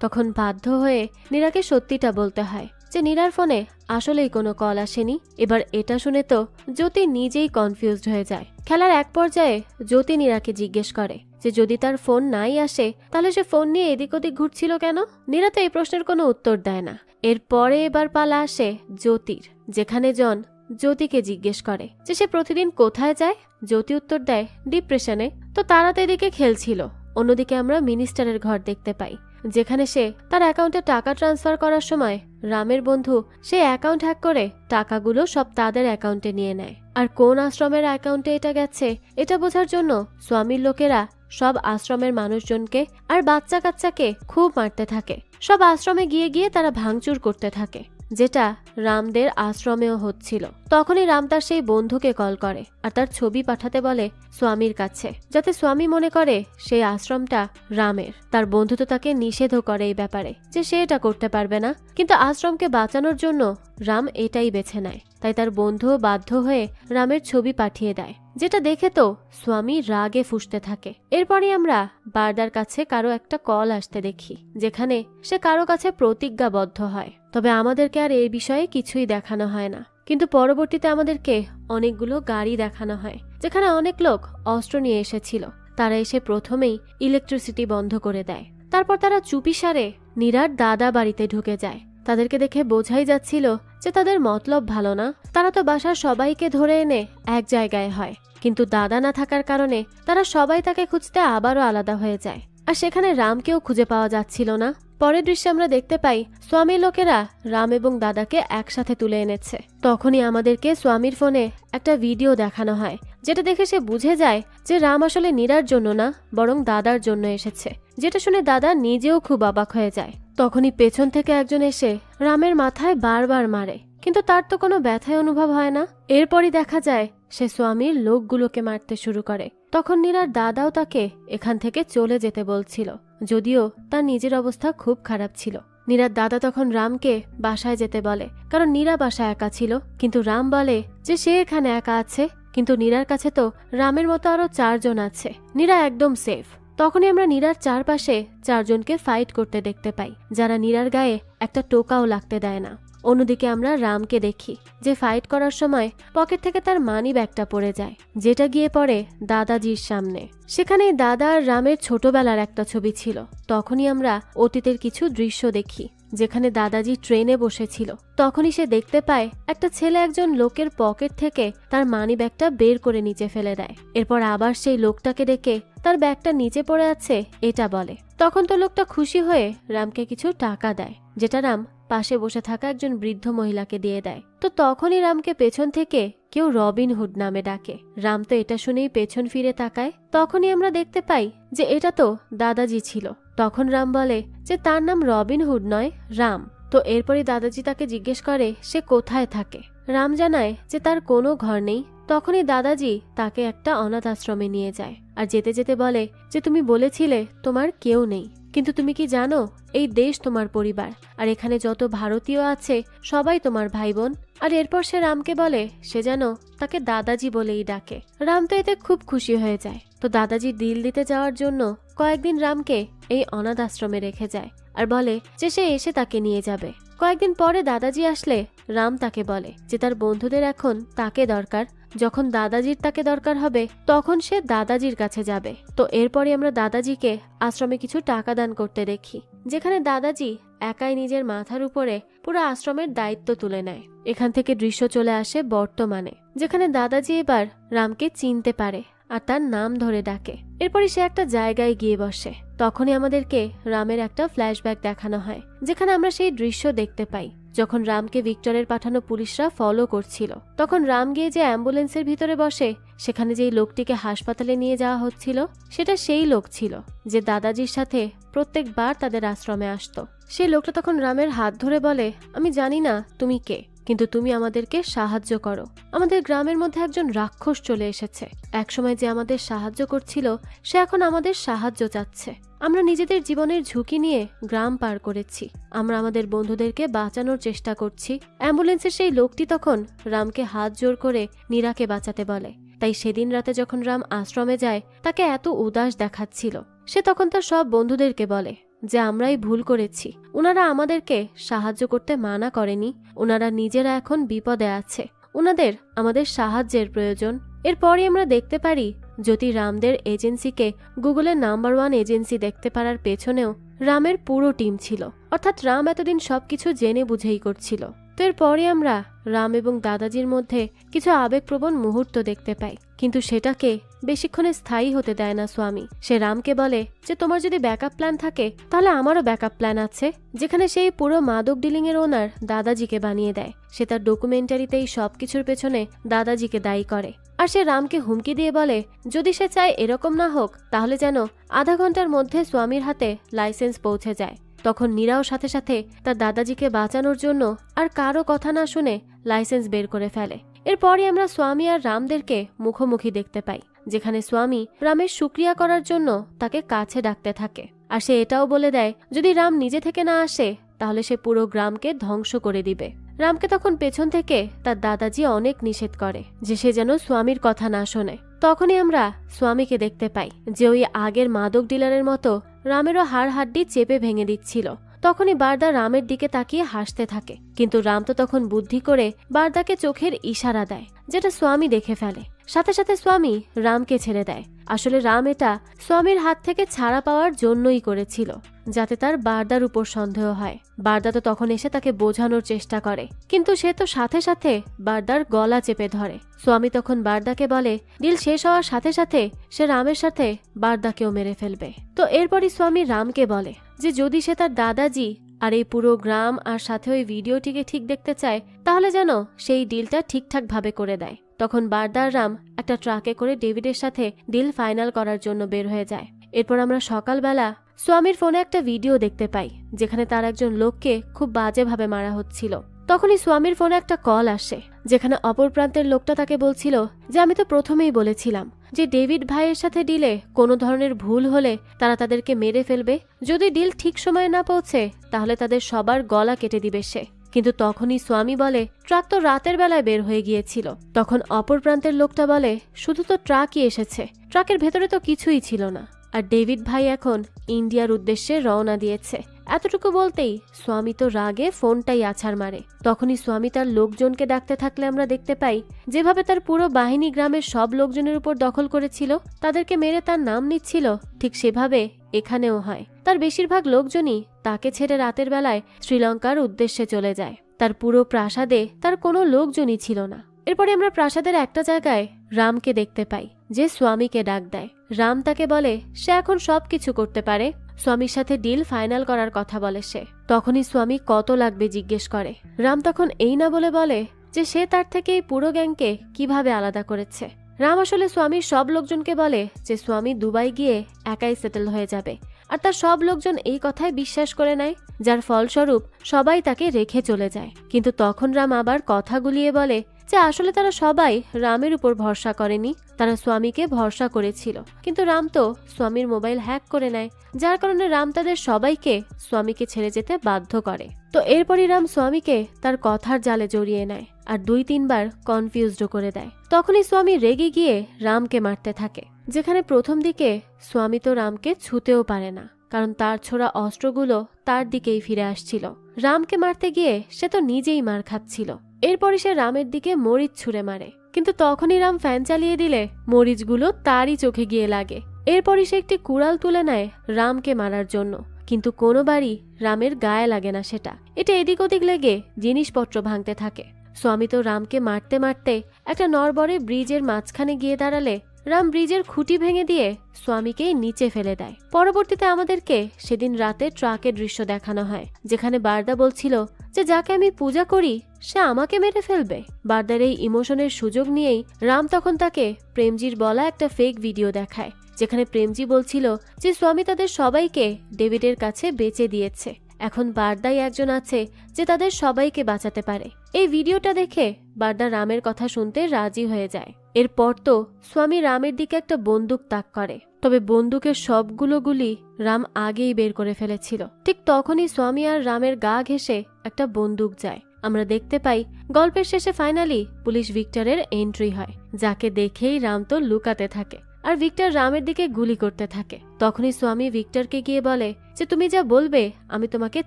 তখন বাধ্য হয়ে নীরাকে সত্যিটা বলতে হয় যে নীরার ফোনে আসলেই কোনো কল আসেনি। এবার এটা শুনে তো জ্যোতি নিজেই কনফিউজড হয়ে যায়। খেলার এক পর্যায়ে জ্যোতি নীরাকে জিজ্ঞেস করে যে যদি তার ফোন নাই আসে তাহলে সে ফোন নিয়ে এদিক ওদিক ঘুরছিল কেন। নীরা তো এই প্রশ্নের কোনো উত্তর দেয় না। এরপরে এবার পালা আসে জ্যোতির, যেখানে জন জ্যোতিকে জিজ্ঞেস করে যে সে প্রতিদিন কোথায় যায়। জ্যোতি উত্তর দেয় ডিপ্রেশনে। তো তারা তো এদিকে খেলছিল, অন্যদিকে আমরা মিনিস্টারের ঘর দেখতে পাই, যেখানে সে তার অ্যাকাউন্টে টাকা ট্রান্সফার করার সময় রামের বন্ধু সেই অ্যাকাউন্ট হ্যাক করে টাকাগুলো সব তাদের অ্যাকাউন্টে নিয়ে নেয়। আর কোন আশ্রমের অ্যাকাউন্টে এটা গেছে এটা বোঝার জন্য স্বামীর লোকেরা সব আশ্রমের মানুষজনকে আর বাচ্চা কাচ্চাকে খুব মারতে থাকে। সব আশ্রমে গিয়ে গিয়ে তারা ভাঙচুর করতে থাকে, যেটা রামদের আশ্রমেও হচ্ছিল। তখনই রাম তার সেই বন্ধুকে কল করে আর তার ছবি পাঠাতে বলে স্বামীর কাছে, যাতে স্বামী মনে করে সেই আশ্রমটা রামের। তার বন্ধু তো তাকে নিষেধও করে এই ব্যাপারে, যে সে এটা করতে পারবে না, কিন্তু আশ্রমকে বাঁচানোর জন্য রাম এটাই বেছে নেয়। তাই তার বন্ধুও বাধ্য হয়ে রামের ছবি পাঠিয়ে দেয়, যেটা দেখে তো স্বামী রাগে ফুঁসতে থাকে। এরপরই আমরা বারদার কাছে কারো একটা কল আসতে দেখি, যেখানে সে কারো কাছে প্রতিজ্ঞাবদ্ধ হয়। তবে আমাদেরকে আর এই বিষয়ে কিছুই দেখানো হয় না, কিন্তু পরবর্তীতে আমাদেরকে অনেকগুলো গাড়ি দেখানো হয়, যেখানে অনেক লোক অস্ত্র নিয়ে এসেছিল। তারা এসে প্রথমেই ইলেকট্রিসিটি বন্ধ করে দেয়। তারপর তারা চুপিসারে নীরার দাদা বাড়িতে ঢুকে যায়। তাদেরকে দেখে বোঝাই যাচ্ছিল যে তাদের মতলব ভালো না। তারা তো বাসার সবাইকে ধরে এনে এক জায়গায় হয়, কিন্তু দাদা না থাকার কারণে তারা সবাই তাকে খুঁজতে আবারও আলাদা হয়ে যায়। আর সেখানে রামকেও খুঁজে পাওয়া যাচ্ছিল না। পরের দৃশ্যে আমরা দেখতে পাই স্বামীর লোকেরা রাম এবং দাদাকে একসাথে তুলে এনেছে। তখনই আমাদেরকে স্বামীর ফোনে একটা ভিডিও দেখানো হয়, যেটা দেখে সে বুঝে যায় যে রাম আসলে নীরার জন্য না, বরং দাদার জন্য এসেছে। যেটা শুনে দাদা নিজেও খুব অবাক হয়ে যায়। তখনই পেছন থেকে একজন এসে রামের মাথায় বারবার মারে, কিন্তু তার তো কোনো ব্যথাই অনুভব হয় না। এরপরই দেখা যায় সে স্বামীর লোকগুলোকে মারতে শুরু করে। তখন নীরার দাদাও তাকে এখান থেকে চলে যেতে বলছিল, যদিও তার নিজের অবস্থা খুব খারাপ ছিল। নীরার দাদা তখন রামকে বাসায় যেতে বলে, কারণ নীরা বাসায় একা ছিল। কিন্তু রাম বলে যে সে এখানে একা আছে, কিন্তু নীরার কাছে তো রামের মতো আরো 4 জন আছে, নীরা একদম সেফ। তখনই আমরা নীরার চারপাশে 4 জনকে ফাইট করতে দেখতে পাই, যারা নীরার গায়ে একটা টোকাও লাগতে দেয় না। অন্যদিকে আমরা রামকে দেখি যে ফাইট করার সময় পকেট থেকে তার মানি ব্যাগটা পড়ে যায়, যেটা গিয়ে পড়ে দাদাজির সামনে। সেখানে দাদা আর রামের ছোটবেলার একটা ছবি ছিল। তখনই আমরা অতীতের কিছু দৃশ্য দেখি, যেখানে দাদাজি ট্রেনে বসেছিল। তখনই সে দেখতে পায় একটা ছেলে একজন লোকের পকেট থেকে তার মানি ব্যাগটা বের করে নিচে ফেলে দেয়। এরপর আবার সেই লোকটাকে ডেকে তার ব্যাগটা নিচে পড়ে আছে এটা বলে। তখন তো লোকটা খুশি হয়ে রামকে কিছু টাকা দেয়, যেটা রাম পাশে বসে থাকা একজন বৃদ্ধ মহিলাকে দিয়ে দেয়। তো তখনই রামকে পেছন থেকে কেউ রবিন হুড নামে ডাকে। রাম তো এটা শুনেই পেছন ফিরে তাকায়। তখনই আমরা দেখতে পাই যে এটা তো দাদাজি ছিল। তখন রাম বলে যে তার নাম রবিন হুড নয়, রাম। তো এরপরই দাদাজি তাকে জিজ্ঞেস করে সে কোথায় থাকে। রাম জানায় যে তার কোনো ঘর নেই। তখনই দাদাজি তাকে একটা অনাথ আশ্রমে নিয়ে যায়, আর যেতে যেতে বলে যে তুমি বলেছিলে তোমার কেউ নেই, কিন্তু তুমি কি জানো এই দেশ তোমার পরিবার, আর এখানে যত ভারতীয় আছে সবাই তোমার ভাই বোন। আর এরপর সে রামকে বলে সে যেন তাকে দাদাজি বলেই ডাকে। রাম তো এতে খুব খুশি হয়ে যায়। তো দাদাজি ডিল দিতে যাওয়ার জন্য কয়েকদিন রামকে এই অনাথ আশ্রমে রেখে যায়, আর বলে যে সে এসে তাকে নিয়ে যাবে। কয়েকদিন পরে দাদাজি আসলে রাম তাকে বলে যে তার বন্ধুদের এখন তাকে দরকার, যখন দাদাজির তাকে দরকার হবে তখন সে দাদাজির কাছে যাবে। তো এরপরে আমরা দাদাজিকে আশ্রমে কিছু টাকা দান করতে দেখি, যেখানে দাদাজি একাই নিজের মাথার উপরে পুরো আশ্রমের দায়িত্ব তুলে নেয়। এখান থেকে দৃশ্য চলে আসে বর্তমানে, যেখানে দাদাজি এবার রামকে চিনতে পারে আর তার নাম ধরে ডাকে। এরপরে সে একটা জায়গায় গিয়ে বসে। তখনই আমাদেরকে রামের একটা ফ্ল্যাশব্যাক দেখানো হয়, যেখানে আমরা সেই দৃশ্য দেখতে পাই যখন রামকে ভিক্টরের পাঠানো পুলিশরা ফলো করছিল। তখন রাম গিয়ে যে অ্যাম্বুলেন্সের ভিতরে বসে, সেখানে যেই লোকটিকে হাসপাতালে নিয়ে যাওয়া হচ্ছিল সেটা সেই লোক ছিল যে দাদাজির সাথে প্রত্যেকবার তাদের আশ্রমে আসতো। সেই লোকটা তখন রামের হাত ধরে বলে আমি জানি না তুমি কে, কিন্তু তুমি আমাদেরকে সাহায্য করো। আমাদের গ্রামের মধ্যে একজন রাক্ষস চলে এসেছে। একসময় যে আমাদের সাহায্য করছিল সে এখন আমাদের সাহায্য চাচ্ছে। আমরা নিজেদের জীবনের ঝুঁকি নিয়ে গ্রাম পার করেছি। আমরা আমাদের বন্ধুদেরকে বাঁচানোর চেষ্টা করছি। অ্যাম্বুলেন্সের সেই লোকটি তখন রামকে হাত জোর করে নীরাকে বাঁচাতে বলে। তাই সেদিন রাতে যখন রাম আশ্রমে যায় তাকে এত উদাস দেখাচ্ছিল। সে তখন তার সব বন্ধুদেরকে বলে যে আমরাই ভুল করেছি, ওনারা আমাদেরকে সাহায্য করতে মানা করেনি, ওনারা নিজেরা এখন বিপদে আছে, ওনাদের আমাদের সাহায্যের প্রয়োজন। এরপরই আমরা দেখতে পারি যদি রামদের এজেন্সিকে গুগলের নাম্বার 1 এজেন্সি দেখতে পারার পেছনেও রামের পুরো টিম ছিল। অর্থাৎ রাম এতদিন সবকিছু জেনে বুঝেই করছিল। তো এরপরে আমরা রাম এবং দাদাজির মধ্যে কিছু আবেগপ্রবণ মুহূর্ত দেখতে পাই, কিন্তু সেটাকে বেশিক্ষণে স্থায়ী হতে দেয় না স্বামী। সে রামকে বলে যে তোমার যদি ব্যাকআপ প্ল্যান থাকে তাহলে আমারও ব্যাকআপ প্ল্যান আছে, যেখানে সেই পুরো মাদক ডিলিং এর ওনার দাদাজিকে বানিয়ে দেয়। সে তার ডকুমেন্টারিতেই সবকিছুর পেছনে দাদাজিকে দায়ী করে। আর সে রামকে হুমকি দিয়ে বলে যদি সে চায় এরকম না হোক তাহলে যেন আধা ঘন্টার মধ্যে স্বামীর হাতে লাইসেন্স পৌঁছে যায়। তখন নীরাও সাথে সাথে তার দাদাজিকে বাঁচানোর জন্য আর কারো কথা না শুনে লাইসেন্স বের করে ফেলে। এরপরই আমরা স্বামী আর রামদেরকে মুখোমুখি দেখতে পাই, যেখানে স্বামী রামের শুকরিয়া করার জন্য তাকে কাছে ডাকতে থাকে। আর সে এটাও বলে দেয় যদি রাম নিজে থেকে না আসে তাহলে সে পুরো গ্রামকে ধ্বংস করে দিবে। রামকে তখন পেছন থেকে তার দাদাজি অনেক নিষেধ করে যে সে যেন স্বামীর কথা না শোনে। তখনই আমরা স্বামীকে দেখতে পাই যে ওই আগের মাদক ডিলারের মতো রামেরও হাড় হাড্ডি চেপে ভেঙে দিচ্ছিল। তখনই বারদা রামের দিকে তাকিয়ে হাসতে থাকে, কিন্তু রাম তো তখন বুদ্ধি করে বারদাকে চোখের ইশারা দেয়, যেটা স্বামী দেখে ফেলে। সাথে সাথে স্বামী রামকে ছেড়ে দেয়। আসলে রাম এটা স্বামীর হাত থেকে ছাড়া পাওয়ার জন্যই করেছিল, যাতে তার বারদার উপর সন্দেহ হয়। বারদা তো তখন এসে তাকে বোঝানোর চেষ্টা করে, কিন্তু সে তো সাথে সাথে বারদার গলা চেপে ধরে। স্বামী তখন বারদাকে বলে ডিল শেষ হওয়ার সাথে সাথে সে রামের সাথে বারদাকেও মেরে ফেলবে। তো এরপরই স্বামী রামকে বলে যে যদি সে তার দাদাজি আর এই পুরো গ্রাম আর সাথে ওই ভিডিওটিকে ঠিক দেখতে চায় তাহলে যেন সেই ডিলটা ঠিকঠাক ভাবে করে দেয়। তখন বারদার রাম একটা ট্রাকে করে ডেভিডের সাথে ডিল ফাইনাল করার জন্য বের হয়ে যায়। এরপর আমরা সকালবেলা স্বামীর ফোনে একটা ভিডিও দেখতে পাই, যেখানে তার একজন লোককে খুব বাজেভাবে মারা হচ্ছিল। তখনই স্বামীর ফোনে একটা কল আসে, যেখানে অপর প্রান্তের লোকটা তাকে বলছিল যে আমি তো প্রথমেই বলেছিলাম যে ডেভিড ভাইয়ের সাথে ডিলে কোনো ধরনের ভুল হলে তারা তাদেরকে মেরে ফেলবে, যদি ডিল ঠিক সময়ে না পৌঁছে তাহলে তাদের সবার গলা কেটে দিবে সে। কিন্তু তখনই স্বামী বলে ট্রাক তো রাতের বেলায় বের হয়ে গিয়েছিল। তখন অপর প্রান্তের লোকটা বলে শুধু তো ট্রাকই এসেছে, ট্রাকের ভেতরে তো কিছুই ছিল না, আর ডেভিড ভাই এখন ইন্ডিয়ার উদ্দেশ্যে রওনা দিয়েছে। এতটুকু বলতেই স্বামী তো রাগে ফোনটাই আছাড় মারে। তখনই স্বামী তার লোকজনকে ডাকতে থাকলে আমরা দেখতে পাই যেভাবে তার পুরো বাহিনী গ্রামের সব লোকজনের উপর দখল করেছিল, তাদেরকে মেরে তার নাম নিচ্ছিল, ঠিক সেভাবে এখানেও হয়। তার বেশিরভাগ লোকজনই তাকে ছেড়ে রাতের বেলায় শ্রীলঙ্কার উদ্দেশ্যে চলে যায়। তার পুরো প্রাসাদে তার কোনো লোকজনই ছিল না। এরপরে আমরা প্রাসাদের একটা জায়গায় রামকে দেখতে পাই যে স্বামীকে ডাক দেয়। রাম তাকে বলে সে এখন সবকিছু করতে পারে, স্বামীর সাথে ডিল ফাইনাল করার কথা বলে সে। তখনই স্বামী কত লাগবে জিজ্ঞেস করে। রাম তখন এই না বলে যে সে তার থেকে এই পুরো গ্যাংকে কিভাবে আলাদা করেছে। রাম আসলে স্বামীর সব লোকজনকে বলে যে স্বামী দুবাই গিয়ে একাই সেটেল হয়ে যাবে, আর তার সব লোকজন এই কথায় বিশ্বাস করে নেয়, যার ফলস্বরূপ সবাই তাকে রেখে চলে যায়। কিন্তু তখন রাম আবার কথা গুলিয়ে বলে যে আসলে তারা সবাই রামের উপর ভরসা করেনি, তারা স্বামীকে ভরসা করেছিল। কিন্তু রাম তো স্বামীর মোবাইল হ্যাক করে নেয়, যার কারণে রাম তাদের সবাইকে স্বামীকে ছেড়ে যেতে বাধ্য করে। তো এরপরই রাম স্বামীকে তার কথার জালে জড়িয়ে নেয় আর 2-3 বার কনফিউজড করে দেয়। তখনই স্বামী রেগে গিয়ে রামকে মারতে থাকে, যেখানে প্রথম দিকে স্বামী তো রামকে ছুঁতেও পারে না, কারণ তার ছোড়া অস্ত্রগুলো তার দিকেই ফিরে আসছিল। রামকে মারতে গিয়ে সে তো নিজেই মার খাচ্ছিল। এরপরই সে রামের দিকে মরিচ ছুঁড়ে মারে, কিন্তু তখনই রাম ফ্যান চালিয়ে দিলে মরিচগুলো তারই চোখে গিয়ে লাগে। এরপরই সে একটি কুড়াল তুলে নেয় রামকে মারার জন্য, কিন্তু কোনোবারই রামের গায়ে লাগে না সেটা। এটা এদিক ওদিক লেগে জিনিসপত্র ভাঙতে থাকে। স্বামী তো রামকে মারতে মারতে একটা নড়বড়ে ব্রিজের মাঝখানে গিয়ে দাঁড়ালে রাম ব্রিজের খুঁটি ভেঙে দিয়ে স্বামীকে নিচে ফেলে দেয়। পরবর্তীতে আমাদেরকে সেদিন রাতে ট্রাকের দৃশ্য দেখানো হয়, যেখানে বারদা বলছিল যে যাকে আমি পূজা করি সে আমাকে মেরে ফেলবে। বারদার এই ইমোশনের সুযোগ নিয়েই রাম তখন তাকে প্রেমজির বলা একটা ফেক ভিডিও দেখায়, যেখানে প্রেমজি বলছিল যে স্বামী তাদের সবাইকে ডেভিডের কাছে বেচে দিয়েছে, এখন বারদাই একজন আছে যে তাদের সবাইকে বাঁচাতে পারে। এই ভিডিওটা দেখে বারদা রামের কথা শুনতে রাজি হয়ে যায়। এরপর তো স্বামী রামের দিকে একটা বন্দুক তাক করে, তবে বন্দুকের সবগুলো গুলি রাম আগেই বের করে ফেলেছিল। ঠিক তখনই স্বামী আর রামের গা ঘেঁষে একটা বন্দুক যায়। আমরা দেখতে পাই গল্পের শেষে ফাইনালি পুলিশ ভিক্টরের এন্ট্রি হয়, যাকে দেখেই রাম তো লুকাতে থাকে আর ভিক্টর রামের দিকে গুলি করতে থাকে। তখনই স্বামী ভিক্টরকে গিয়ে বলে যে তুমি যা বলবে আমি তোমাকে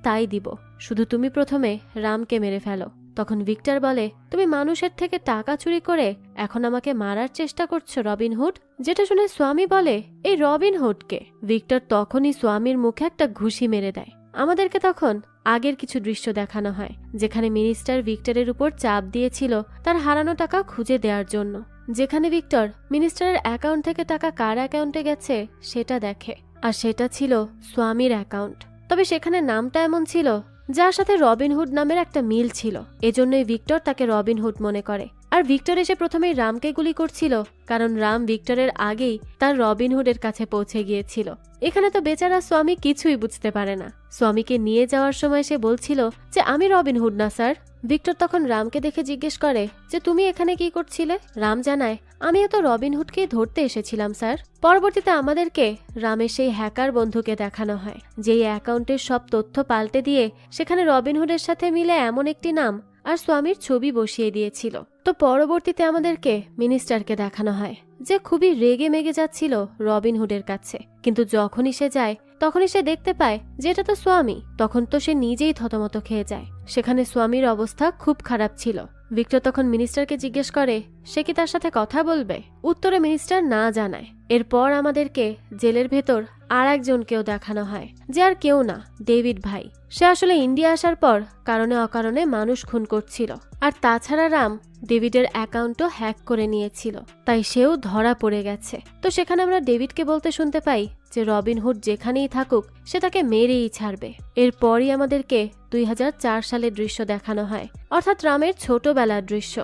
তাই দিব, শুধু তুমি প্রথমে রামকে মেরে ফেলো। তখন ভিক্টর বলে তুমি মানুষের থেকে টাকা চুরি করে এখন আমাকে মারার চেষ্টা করছো রবিনহুড। যেটা শুনে স্বামী বলে এই রবিনহুডকে। ভিক্টর তখনই স্বামীর মুখে একটা ঘুষি মেরে দেয়। আমাদেরকে তখন আগের কিছু দৃশ্য দেখানো হয়, যেখানে মিনিস্টার ভিক্টরের উপর চাপ দিয়েছিল তার হারানো টাকা খুঁজে দেওয়ার জন্য। যেখানে ভিক্টর মিনিস্টারের অ্যাকাউন্ট থেকে টাকা কার অ্যাকাউন্টে গেছে সেটা দেখে, আর সেটা ছিল স্বামীর অ্যাকাউন্ট। তবে সেখানে নামটা এমন ছিল যার সাথে রবিনহুড নামের একটা মিল ছিল, এজন্যই ভিক্টর তাকে রবিনহুড মনে করে। আর ভিক্টর এসে প্রথমেই রামকে গুলি করছিল, কারণ রাম ভিক্টরের আগেই তার রবিনহুডের কাছে পৌঁছে গিয়েছিল। এখানে তো বেচারা স্বামী কিছুই বুঝতে পারে না। স্বামীকে নিয়ে যাওয়ার সময় সে বলছিল যে আমি রবিনহুড না স্যার। ভিক্টর তখন রামকে দেখে জিজ্ঞেস করে যে তুমি এখানে কি করছিলে? রাম জানায় আমিও তো রবিনহুডকে ধরতে এসেছিলাম স্যার। পরবর্তীতে আমাদেরকে রামের সেই হ্যাকার বন্ধুকে দেখানো হয়, যেই অ্যাকাউন্টের সব তথ্য পাল্টে দিয়ে সেখানে রবিনহুডের সাথে মিলে এমন একটি নাম আর স্বামীর ছবি বসিয়ে দিয়েছিল। তো পরবর্তীতে আমাদেরকে মিনিস্টারকে দেখানো হয়, যে খুবই রেগে মেগে যাচ্ছিল রবিনহুডের কাছে, কিন্তু যখনই সে যায় তখনই সে দেখতে পায় যে এটা তো স্বামী। তখন তো সে নিজেই থতমত খেয়ে যায়। সেখানে স্বামীর অবস্থা খুব খারাপ ছিল। ভিক্টর তখন মিনিস্টারকে জিজ্ঞেস করে সে কি তার সাথে কথা বলবে। উত্তরে মিনিস্টার না জানায়। এরপর আমাদেরকে জেলের ভেতর আর একজনকেও দেখানো হয়, যে আর কেউ না, ডেভিড ভাই। সে আসলে ইন্ডিয়া আসার পর কারণে অকারণে মানুষ খুন করছিল, আর তাছাড়া রাম ডেভিডের অ্যাকাউন্টও হ্যাক করে নিয়েছিল, তাই সেও ধরা পড়ে গেছে। তো সেখানে আমরা ডেভিডকে বলতে শুনতে পাই যে রবিনহুড যেখানেই থাকুক সে তাকে মেরেই ছাড়বে। এরপরই আমাদেরকে 2004 সালের দৃশ্য দেখানো হয়, অর্থাৎ রামের ছোটবেলার দৃশ্য,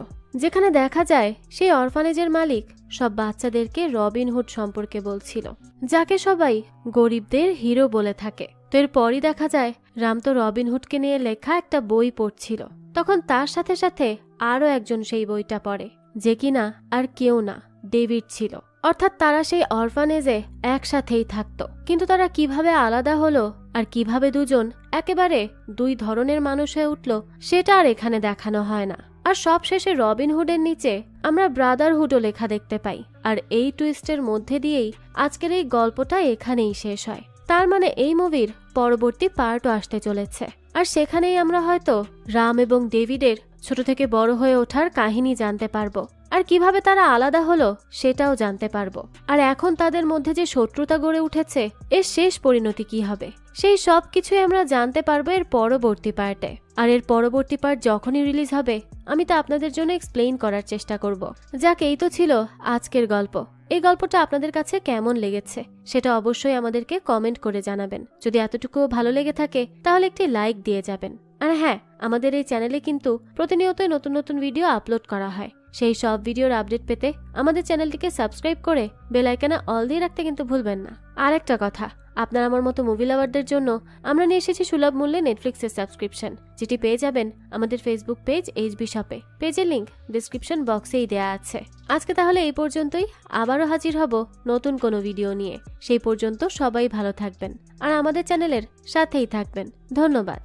যেখানে দেখা যায় সেই অরফানেজের মালিক সব বাচ্চাদেরকে রবিনহুড সম্পর্কে বলছিল, যাকে সবাই গরিবদের হিরো বলে থাকে। তো এরপরই দেখা যায় রাম তো রবিনহুডকে নিয়ে লেখা একটা বই পড়ছিল। তখন তার সাথে সাথে আরো একজন সেই বইটা পড়ে, যে কিনা আর কেউ না, ডেভিড ছিল। অর্থাৎ তারা সেই অরফানেজে একসাথেই থাকতো, কিন্তু তারা কিভাবে আলাদা হলো আর কিভাবে দুজন একেবারে দুই ধরনের মানুষ হয়ে উঠল সেটা আর এখানে দেখানো হয় না। আর সবশেষে রবিনহুডের নিচে আমরা ব্রাদারহুডও লেখা দেখতে পাই। আর এই টুইস্টের মধ্যে দিয়েই আজকের এই গল্পটা এখানেই শেষ হয়। তার মানে এই মুভির পরবর্তী পার্টও আসতে চলেছে, আর সেখানেই আমরা হয়তো রাম এবং ডেভিডের ছোট থেকে বড় হয়ে ওঠার কাহিনী জানতে পারবো, আর কিভাবে তারা আলাদা হলো সেটাও জানতে পারবো। আর এখন তাদের মধ্যে যে শত্রুতা গড়ে উঠেছে এর শেষ পরিণতি কি হবে সেই সব কিছুই আমরা জানতে পারবো এর পরবর্তী পার্টে। আর এর পরবর্তী পার্ট যখনই রিলিজ হবে আমি তা আপনাদের জন্য এক্সপ্লেইন করার চেষ্টা করব। যাক, এই তো ছিল আজকের গল্প। এই গল্পটা আপনাদের কাছে কেমন লেগেছে সেটা অবশ্যই আমাদেরকে কমেন্ট করে জানাবেন। যদি এতটুকুও ভালো লেগে থাকে তাহলে একটি লাইক দিয়ে যাবেন। আর হ্যাঁ, আমাদের এই চ্যানেলে কিন্তু প্রতিনিয়তই নতুন নতুন ভিডিও আপলোড করা হয়। সেই সব ভিডিওর আপডেট পেতে আমাদের চ্যানেলটিকে সাবস্ক্রাইব করে বেল আইকনে অল দিয়ে রাখতে কিন্তু ভুলবেন না। আর একটা কথা, আপনার আমার মতো মুভি লাভারদের জন্য আমরা নিয়ে এসেছি সুলভ মূল্যে নেটফ্লিক্সের সাবস্ক্রিপশন, যেটি পেয়ে যাবেন আমাদের ফেসবুক পেজ এইচবি শপে। পেজের লিংক ডিসক্রিপশন বক্সেই দেয়া আছে। আজকে তাহলে এই পর্যন্তই, আবারও হাজির হব নতুন কোনো ভিডিও নিয়ে। সেই পর্যন্ত সবাই ভালো থাকবেন আর আমাদের চ্যানেলের সাথেই থাকবেন। ধন্যবাদ।